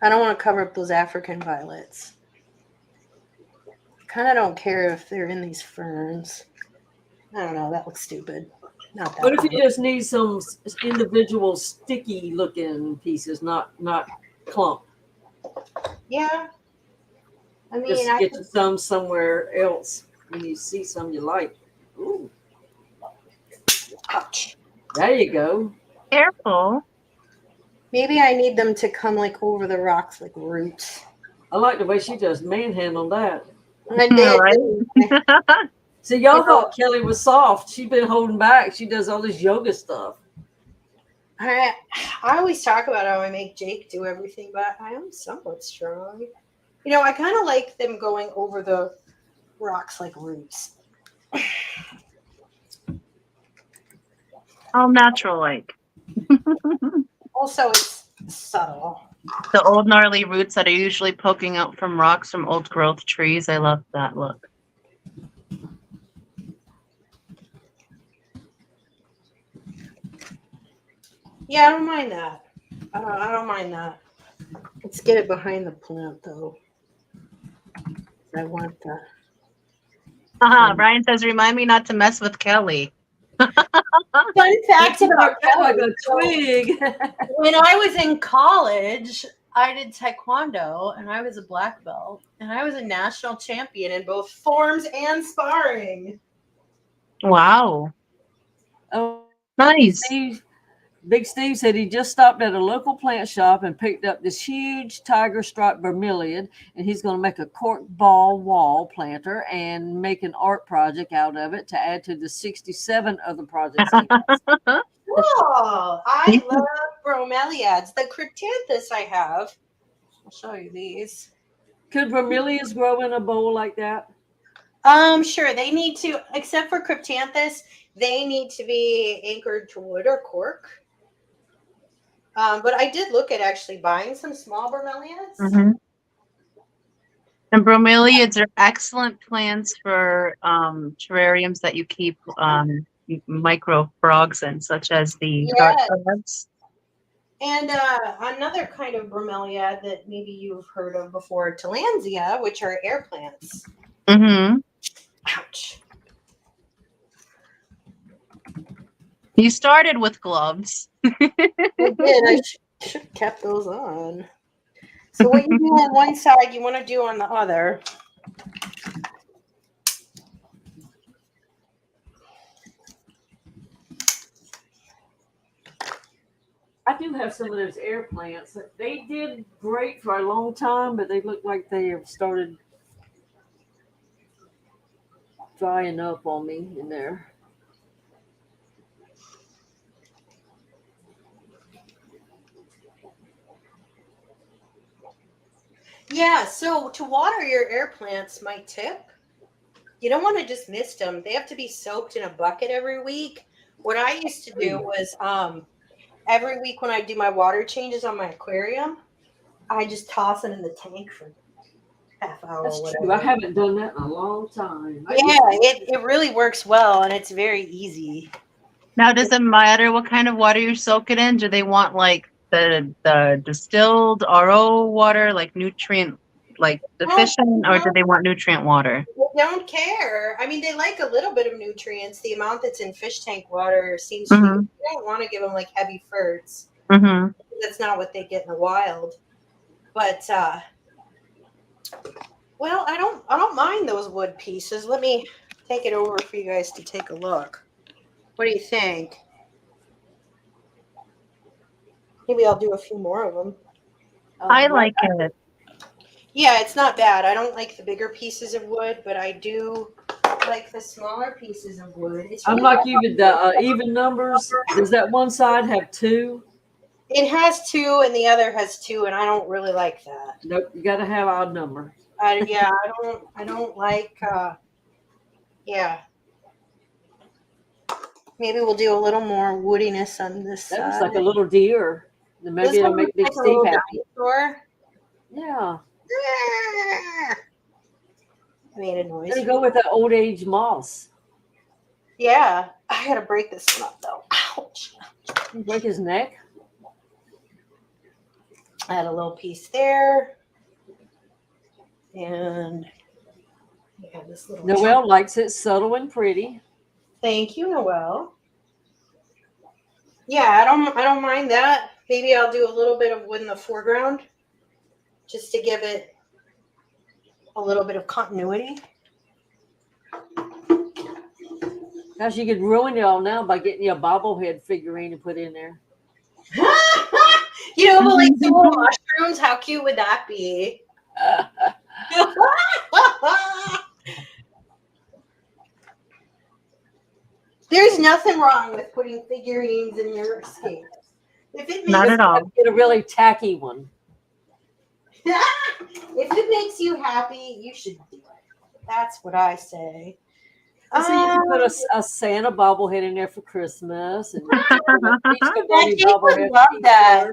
I don't want to cover up those African violets. Kind of don't care if they're in these ferns. I don't know. That looks stupid. Not that. What if you bad. just need some individual sticky looking pieces, not clump? Yeah. I mean, Just get you some somewhere else when you see some you like. Ooh, ouch. there you go. Careful. Maybe I need them to come like over the rocks like roots. I like the way she just manhandled that. I did. Right? See, y'all thought Kelly was soft. She's been holding back. She does all this yoga stuff. I always talk about how I make Jake do everything, but I am somewhat strong. You know, I kind of like them going over the rocks like roots. All natural like. Also, it's subtle. The old gnarly roots that are usually poking out from rocks from old growth trees. I love that look. Yeah, I don't mind that. I don't mind that. Let's get it behind the plant, though. I want the. Brian says, remind me not to mess with Kelly. Fun fact about like Kelly. a twig. When I was in college, I did taekwondo, and I was a black belt, and I was a national champion in both forms and sparring. Wow. Oh, Nice. Big Steve said he just stopped at a local plant shop and picked up this huge tiger stripe bromeliad, and he's going to make a cork ball wall planter and make an art project out of it to add to the 67 other projects he has. Cool. I love bromeliads. The cryptanthus I have. I'll show you these. Could bromeliads grow in a bowl like that? Sure. They need to, except for cryptanthus, they need to be anchored to wood or cork. But I did look at actually buying some small bromeliads. Mm-hmm. And bromeliads are excellent plants for terrariums that you keep micro frogs in, such as the dart frogs. And another kind of bromeliad that maybe you've heard of before, Tillandsia, which are air plants. Mm-hmm. Ouch. You started with gloves. I did. I should have kept those on. So what you do on one side, you want to do on the other. I do have some of those air plants. They did great for a long time, but they look like they have started drying up on me in there. Yeah, so to water your air plants, my tip, you don't want to just mist them. They have to be soaked in a bucket every week. What I used to do was every week when I do my water changes on my aquarium, I just toss them in the tank for half hour That's or whatever. true. I haven't done that in a long time. Yeah, it really works well, and it's very easy. Now, does it matter what kind of water you soak it in? Do they want like the distilled RO water, like nutrient, like deficient, or do they want nutrient water? They don't care. I mean, they like a little bit of nutrients. The amount that's in fish tank water seems to be, you don't want to give them like heavy ferts. Mm-hmm. That's not what they get in the wild. But well, I don't mind those wood pieces. Let me take it over for you guys to take a look. What do you think? Maybe I'll do a few more of them. I like it. Yeah, it's not bad. I don't like the bigger pieces of wood, but I do like the smaller pieces of wood. It's I'm really like you with the even numbers. Does that one side have 2? It has 2 and the other has 2, and I don't really like that. Nope, you got to have odd number. Yeah, I don't like. Yeah, maybe we'll do a little more woodiness on this That side. looks like a little deer. Then maybe This it'll one make looks Big like a Steve little happy. dinosaur. Yeah. I made a noise. Gonna go with that old age moss. Yeah, I gotta break this one up though. Ouch! Break his neck. Add a little piece there, and yeah, this little. Noelle likes it subtle and pretty. Thank you, Noelle. Yeah, I don't mind that. Maybe I'll do a little bit of wood in the foreground, just to give it a little bit of continuity. Gosh, you could ruin it all now by getting you a bobblehead figurine to put in there. You know, but like some little mushrooms, how cute would that be? There's nothing wrong with putting figurines in your escapes. If it makes Not at all. Get a really tacky one. if it makes you happy, you should do it. That's what I say. So you can put a Santa bobblehead in there for Christmas. And that Jake would love that.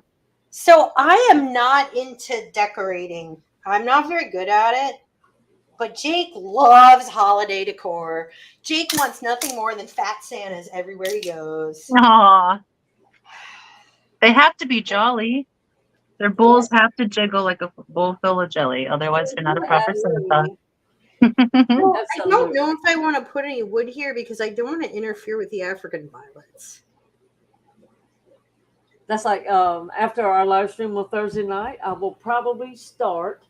So I am not into decorating. I'm not very good at it. But Jake loves holiday decor. Jake wants nothing more than fat Santas everywhere he goes. Aw. They have to be jolly. Their bowls have to jiggle like a bowl full of jelly. Otherwise, they're not a proper Santa. Well, I don't know if I want to put any wood here because I don't want to interfere with the African violets. That's like after our live stream on Thursday night, I will probably start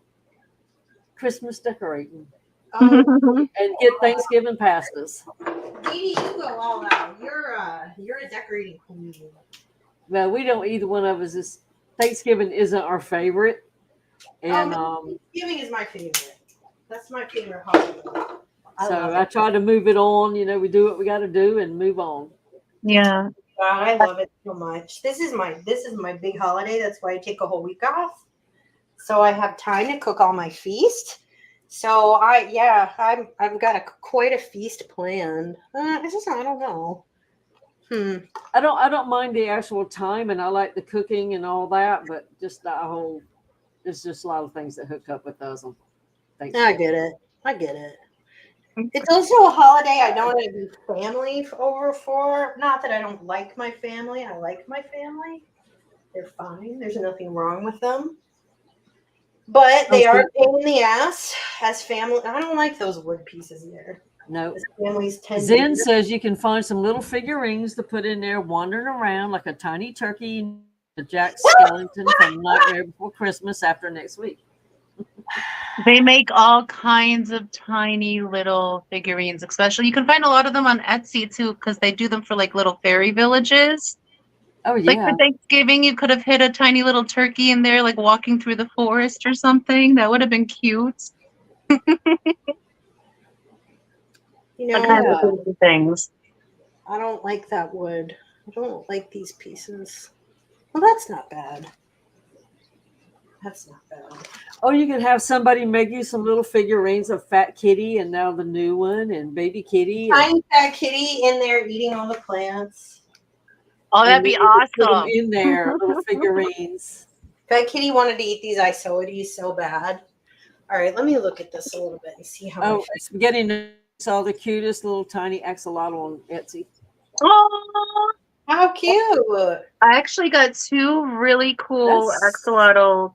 Christmas decorating and get Thanksgiving past us. Katie, you go all out. You're a decorating queen. Well, we don't either one of us is Thanksgiving isn't our favorite. And Thanksgiving is my favorite. That's my favorite holiday. I try to move it on. You know, we do what we got to do and move on. Yeah. God, I love it so much. This is my big holiday. That's why I take a whole week off. So I have time to cook all my feast. So I've got quite a feast planned. I don't know. I don't mind the actual time, and I like the cooking and all that, but just that whole, there's just a lot of things that hook up with those. I get it. It's also a holiday I don't want to be family over for. Not that I don't like my family. I like my family. They're fine. There's nothing wrong with them. But they are a pain in the ass as family. I don't like those wood pieces either. No. Families tend Zen says you can find some little figurines to put in there wandering around like a tiny turkey, the Jack Skellington from Nightmare Before Christmas after next week. They make all kinds of tiny little figurines, especially you can find a lot of them on Etsy too, because they do them for like little fairy villages. Oh yeah. Like for Thanksgiving, you could have hid a tiny little turkey in there, like walking through the forest or something. That would have been cute. You know, kind of things. I don't like that wood. I don't like these pieces. Well, that's not bad. That's not bad. Oh, you can have somebody make you some little figurines of Fat Kitty and now the new one and Baby Kitty. Tiny Fat Kitty in there eating all the plants. Oh, that'd be awesome. Put them in there, little figurines. Fat Kitty wanted to eat these isoides so bad. All right, let me look at this a little bit and see how. Oh, Spaghetti saw the cutest little tiny axolotl on Etsy. Oh, how cute! I actually got 2 really cool axolotl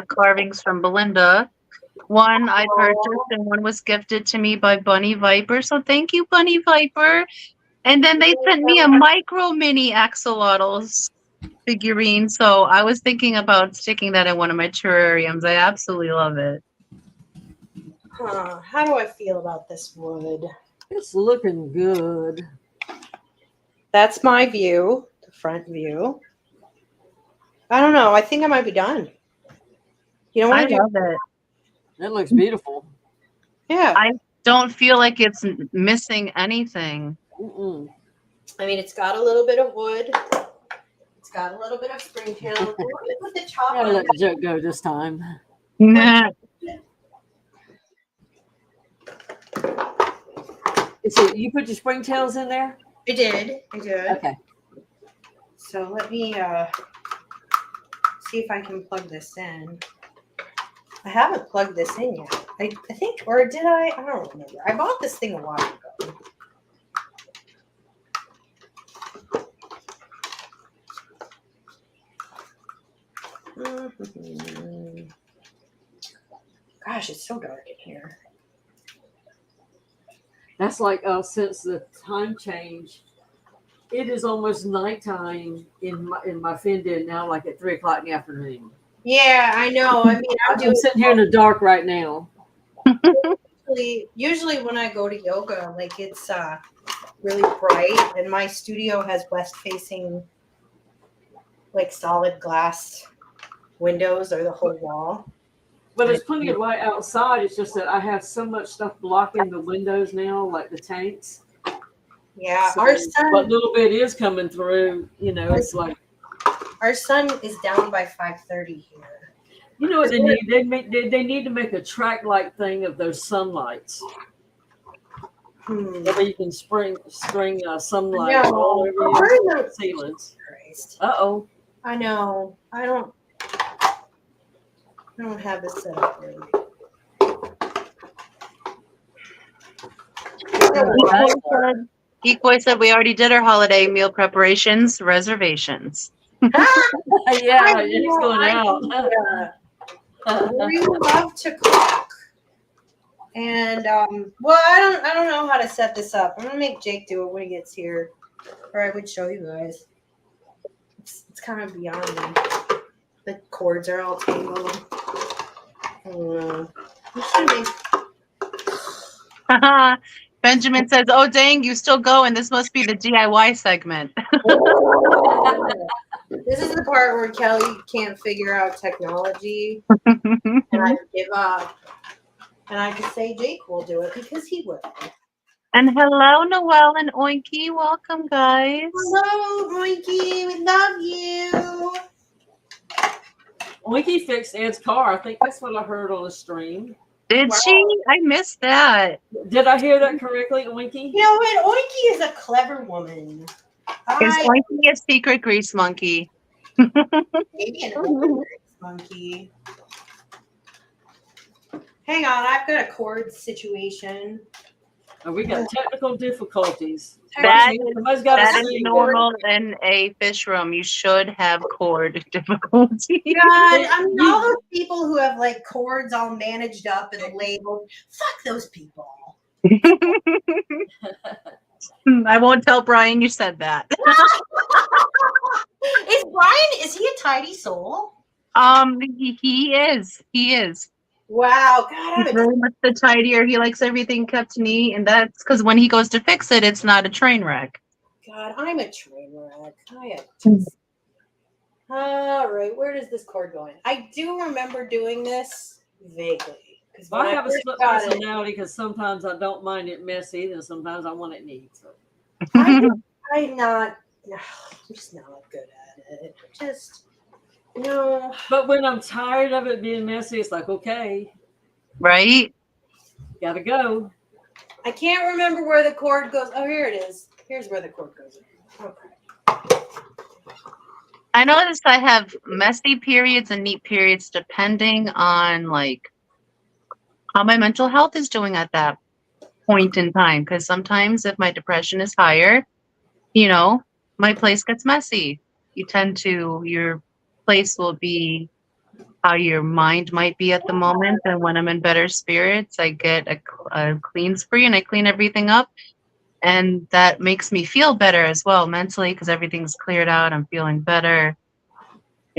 carvings from Belinda. One I purchased and one was gifted to me by Bunny Viper. So thank you, Bunny Viper. And then they sent me a micro mini axolotls. figurine. So I was thinking about sticking that in one of my terrariums. I absolutely love it. How do I feel about this wood? It's looking good. That's my view, the front view. I don't know. I think I might be done. You don't I want to do? love it. That looks beautiful. Yeah. I don't feel like it's missing anything. Mm-mm. I mean, it's got a little bit of wood. It's got a little bit of springtail. Let me put the top Gotta on. let the joke go this time. Nah. So you put your springtails in there? I did. Okay. So let me see if I can plug this in. I haven't plugged this in yet. I think, or did I? I don't remember. I bought this thing a while ago. Gosh, it's so dark in here. That's like since the time change, it is almost nighttime in my Fendon now, like at 3 o'clock in the afternoon. Yeah, I know. I mean, I'm sitting here in the dark right now. Usually when I go to yoga, like it's really bright, and my studio has west-facing, like solid glass windows or the whole wall. But there's plenty of light outside. It's just that I have so much stuff blocking the windows now, like the tanks. Yeah, So our sun. what little bit is coming through, it's like. Our sun is down by 5:30 here. You know what they need? They need to make a track light thing of those sunlights. That way you can string sunlight all over your ceilings. Uh-oh. I know. I don't have this set up really. Equoy said we already did our holiday meal preparations, reservations. Yeah, he's going out. We love to cook. And well, I don't know how to set this up. I'm gonna make Jake do it when he gets here, or I would show you guys. It's kind of beyond me. The cords are all tangled. I don't know. Benjamin says, "Oh dang, you still going? This must be the DIY segment." This is the part where Kelly can't figure out technology, and I give up. And I just say Jake will do it because he will. And hello, Noelle and Oinky. Welcome, guys. Hello, Oinky. We love you. Oinky fixed Ed's car. I think that's what I heard on the stream. Did she? I missed that. Did I hear that correctly, Oinky? You know what? Oinky is a clever woman. Is Oinky a secret grease monkey? Maybe an grease monkey. Hang on, I've got a cord situation. Oh, we got technical difficulties. That is normal in a fish room. You should have cord difficulty. God, I mean, all those people who have like cords all managed up and labeled. Fuck those people. I won't tell Brian you said that. Is he a tidy soul? He is. Wow, God, He's very much the tidier. He likes everything kept neat, and that's because when he goes to fix it, it's not a train wreck. God, I'm a train wreck. I am just... All right, where does this cord go in? I do remember doing this vaguely. I have a split personality because sometimes I don't mind it messy, and sometimes I want it neat. So. I'm just not good at it. No. But when I'm tired of it being messy, it's like, okay. Right? Gotta go. I can't remember where the cord goes. Oh, here it is. Here's where the cord goes. Okay. I noticed I have messy periods and neat periods depending on like how my mental health is doing at that point in time. Because sometimes if my depression is higher, my place gets messy. Your place will be how your mind might be at the moment. And when I'm in better spirits, I get a clean spree and I clean everything up. And that makes me feel better as well mentally because everything's cleared out. I'm feeling better.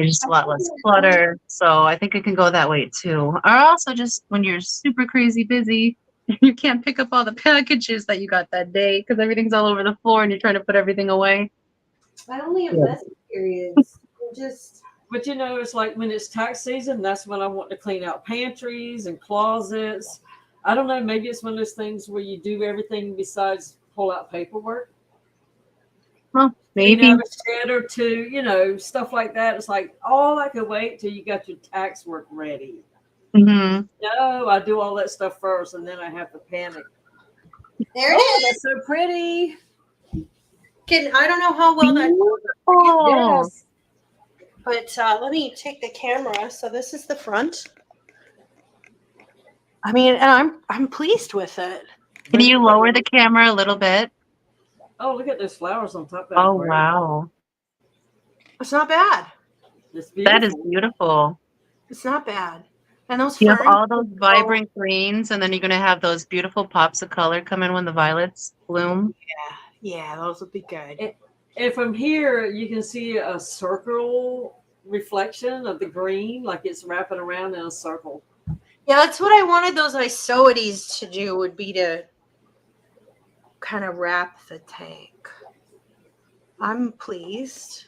There's just a lot less clutter. So I think it can go that way too. Or also just when you're super crazy busy, you can't pick up all the packages that you got that day because everything's all over the floor and you're trying to put everything away. I only have Yeah. messy periods. I'm just But you know, it's like when it's tax season, that's when I want to clean out pantries and closets. I don't know, maybe it's one of those things where you do everything besides pull out paperwork. Well, Clean maybe. out a shed or two, you know, stuff like that. It's like, oh, I could wait till you got your tax work ready. Mm-hmm. No, I do all that stuff first and then I have to panic. there it Oh, is. that's so pretty. I don't know how well that Beautiful. Yes. but let me take the camera. So this is the front. I mean, and I'm pleased with it. Can you lower the camera a little bit? Oh, look at those flowers on top of that. Oh, wow. It's not bad. It's beautiful. That is beautiful. It's not bad. And those You have ferns. all those vibrant greens, and then you're going to have those beautiful pops of color come in when the violets bloom. Yeah, those will be good. And from here, you can see a circle reflection of the green, like it's wrapping around in a circle. Yeah, that's what I wanted those isoides to do, would be to kind of wrap the tank. I'm pleased.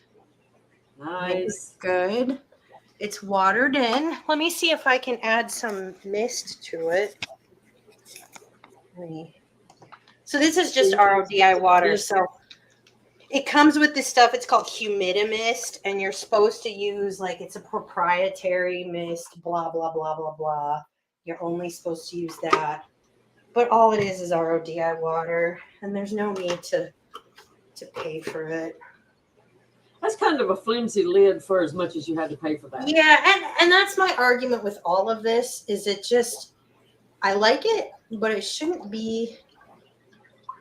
Nice. It's good. It's watered in. Let me see if I can add some mist to it. So this is just RODI water. So it comes with this stuff. It's called Humidimist, and you're supposed to use, like, it's a proprietary mist, blah, blah, blah, blah, blah. You're only supposed to use that. But all it is RODI water, and there's no need to pay for it. That's kind of a flimsy lid for as much as you had to pay for that. Yeah, and that's my argument with all of this, is it just, I like it, but it shouldn't be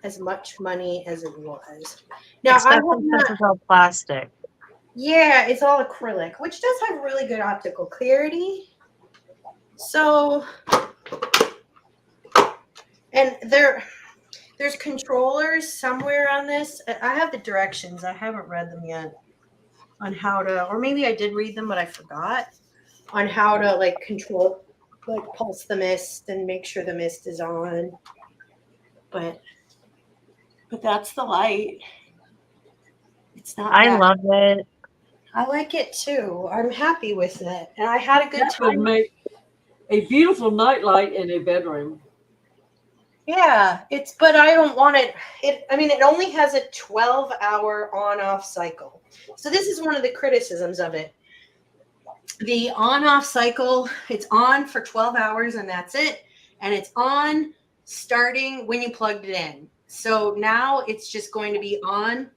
as much money as it was. Now, I have not, It's all plastic. yeah, it's all acrylic, which does have really good optical clarity. So, and there's controllers somewhere on this. I have the directions. I haven't read them yet on how to, or maybe I did read them, but I forgot, on how to, like, control, like, pulse the mist and make sure the mist is on. But that's the light. It's not I bad. love it. I like it too. I'm happy with it. And I had a good That would time. make a beautiful nightlight in a bedroom. Yeah, but I don't want it. I mean, it only has a 12-hour on-off cycle. So this is one of the criticisms of it. The on-off cycle, it's on for 12 hours and that's it. And it's on starting when you plugged it in. So now it's just going to be on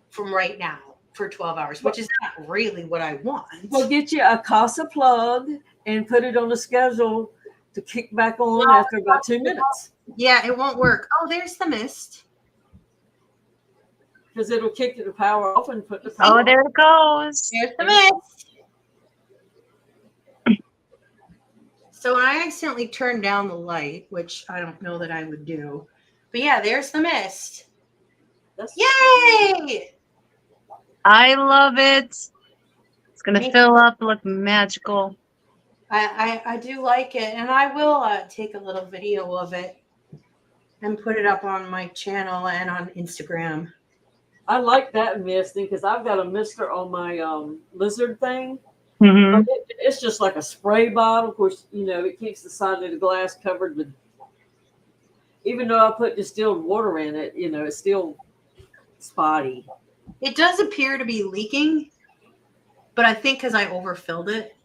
from right now for 12 hours, which is not really what I want. Well, get you a Casa plug and put it on the schedule to kick back on after about 2 minutes. Yeah, it won't work. Oh, there's the mist. Because it'll kick the power off and put the power Oh, on. there it goes. There's the mist. So when I accidentally turned down the light, which I don't know that I would do, but yeah, there's the mist. Yay! I love it. It's going to fill up, look magical. I do like it, and I will take a little video of it and put it up on my channel and on Instagram. I like that misting because I've got a mister on my lizard thing. Mm-hmm. But it's just like a spray bottle. Of course, you know, it keeps the side of the glass covered with, even though I put distilled water in it, you know, it's still spotty. It does appear to be leaking, but I think because I overfilled it.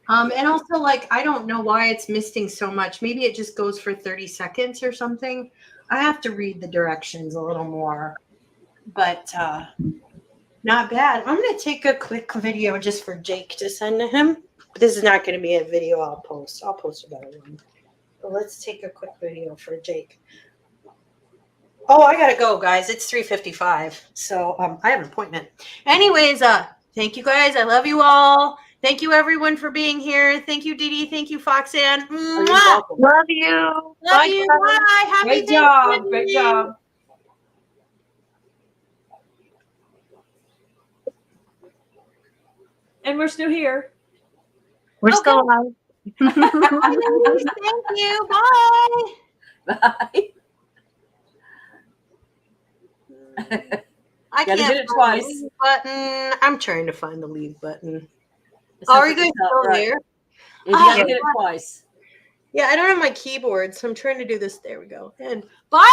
And also, like, I don't know why it's misting so much. Maybe it just goes for 30 seconds or something. I have to read the directions a little more, but not bad. I'm going to take a quick video just for Jake to send to him. This is not going to be a video I'll post. I'll post a better one. But let's take a quick video for Jake. Oh, I got to go, guys. It's 3:55. So I have an appointment. Anyways, thank you, guys. I love you all. Thank you, everyone, for being here. Thank you, Dee Dee. Thank you, Foxanne. Love you. Love Bye, you. guys. Bye. Happy Great job. Great Thanksgiving. job. And we're still here. We're Okay. still alive. Bye, ladies. Thank you. Bye. Bye. I Gotta can't hit it find twice. the leave button. I'm trying to find the leave button. It's Oh, up are you at the guys top still right. there? You gotta Oh, hit it twice. yeah, I don't have my keyboard, so I'm trying to do this. There we go. And bye.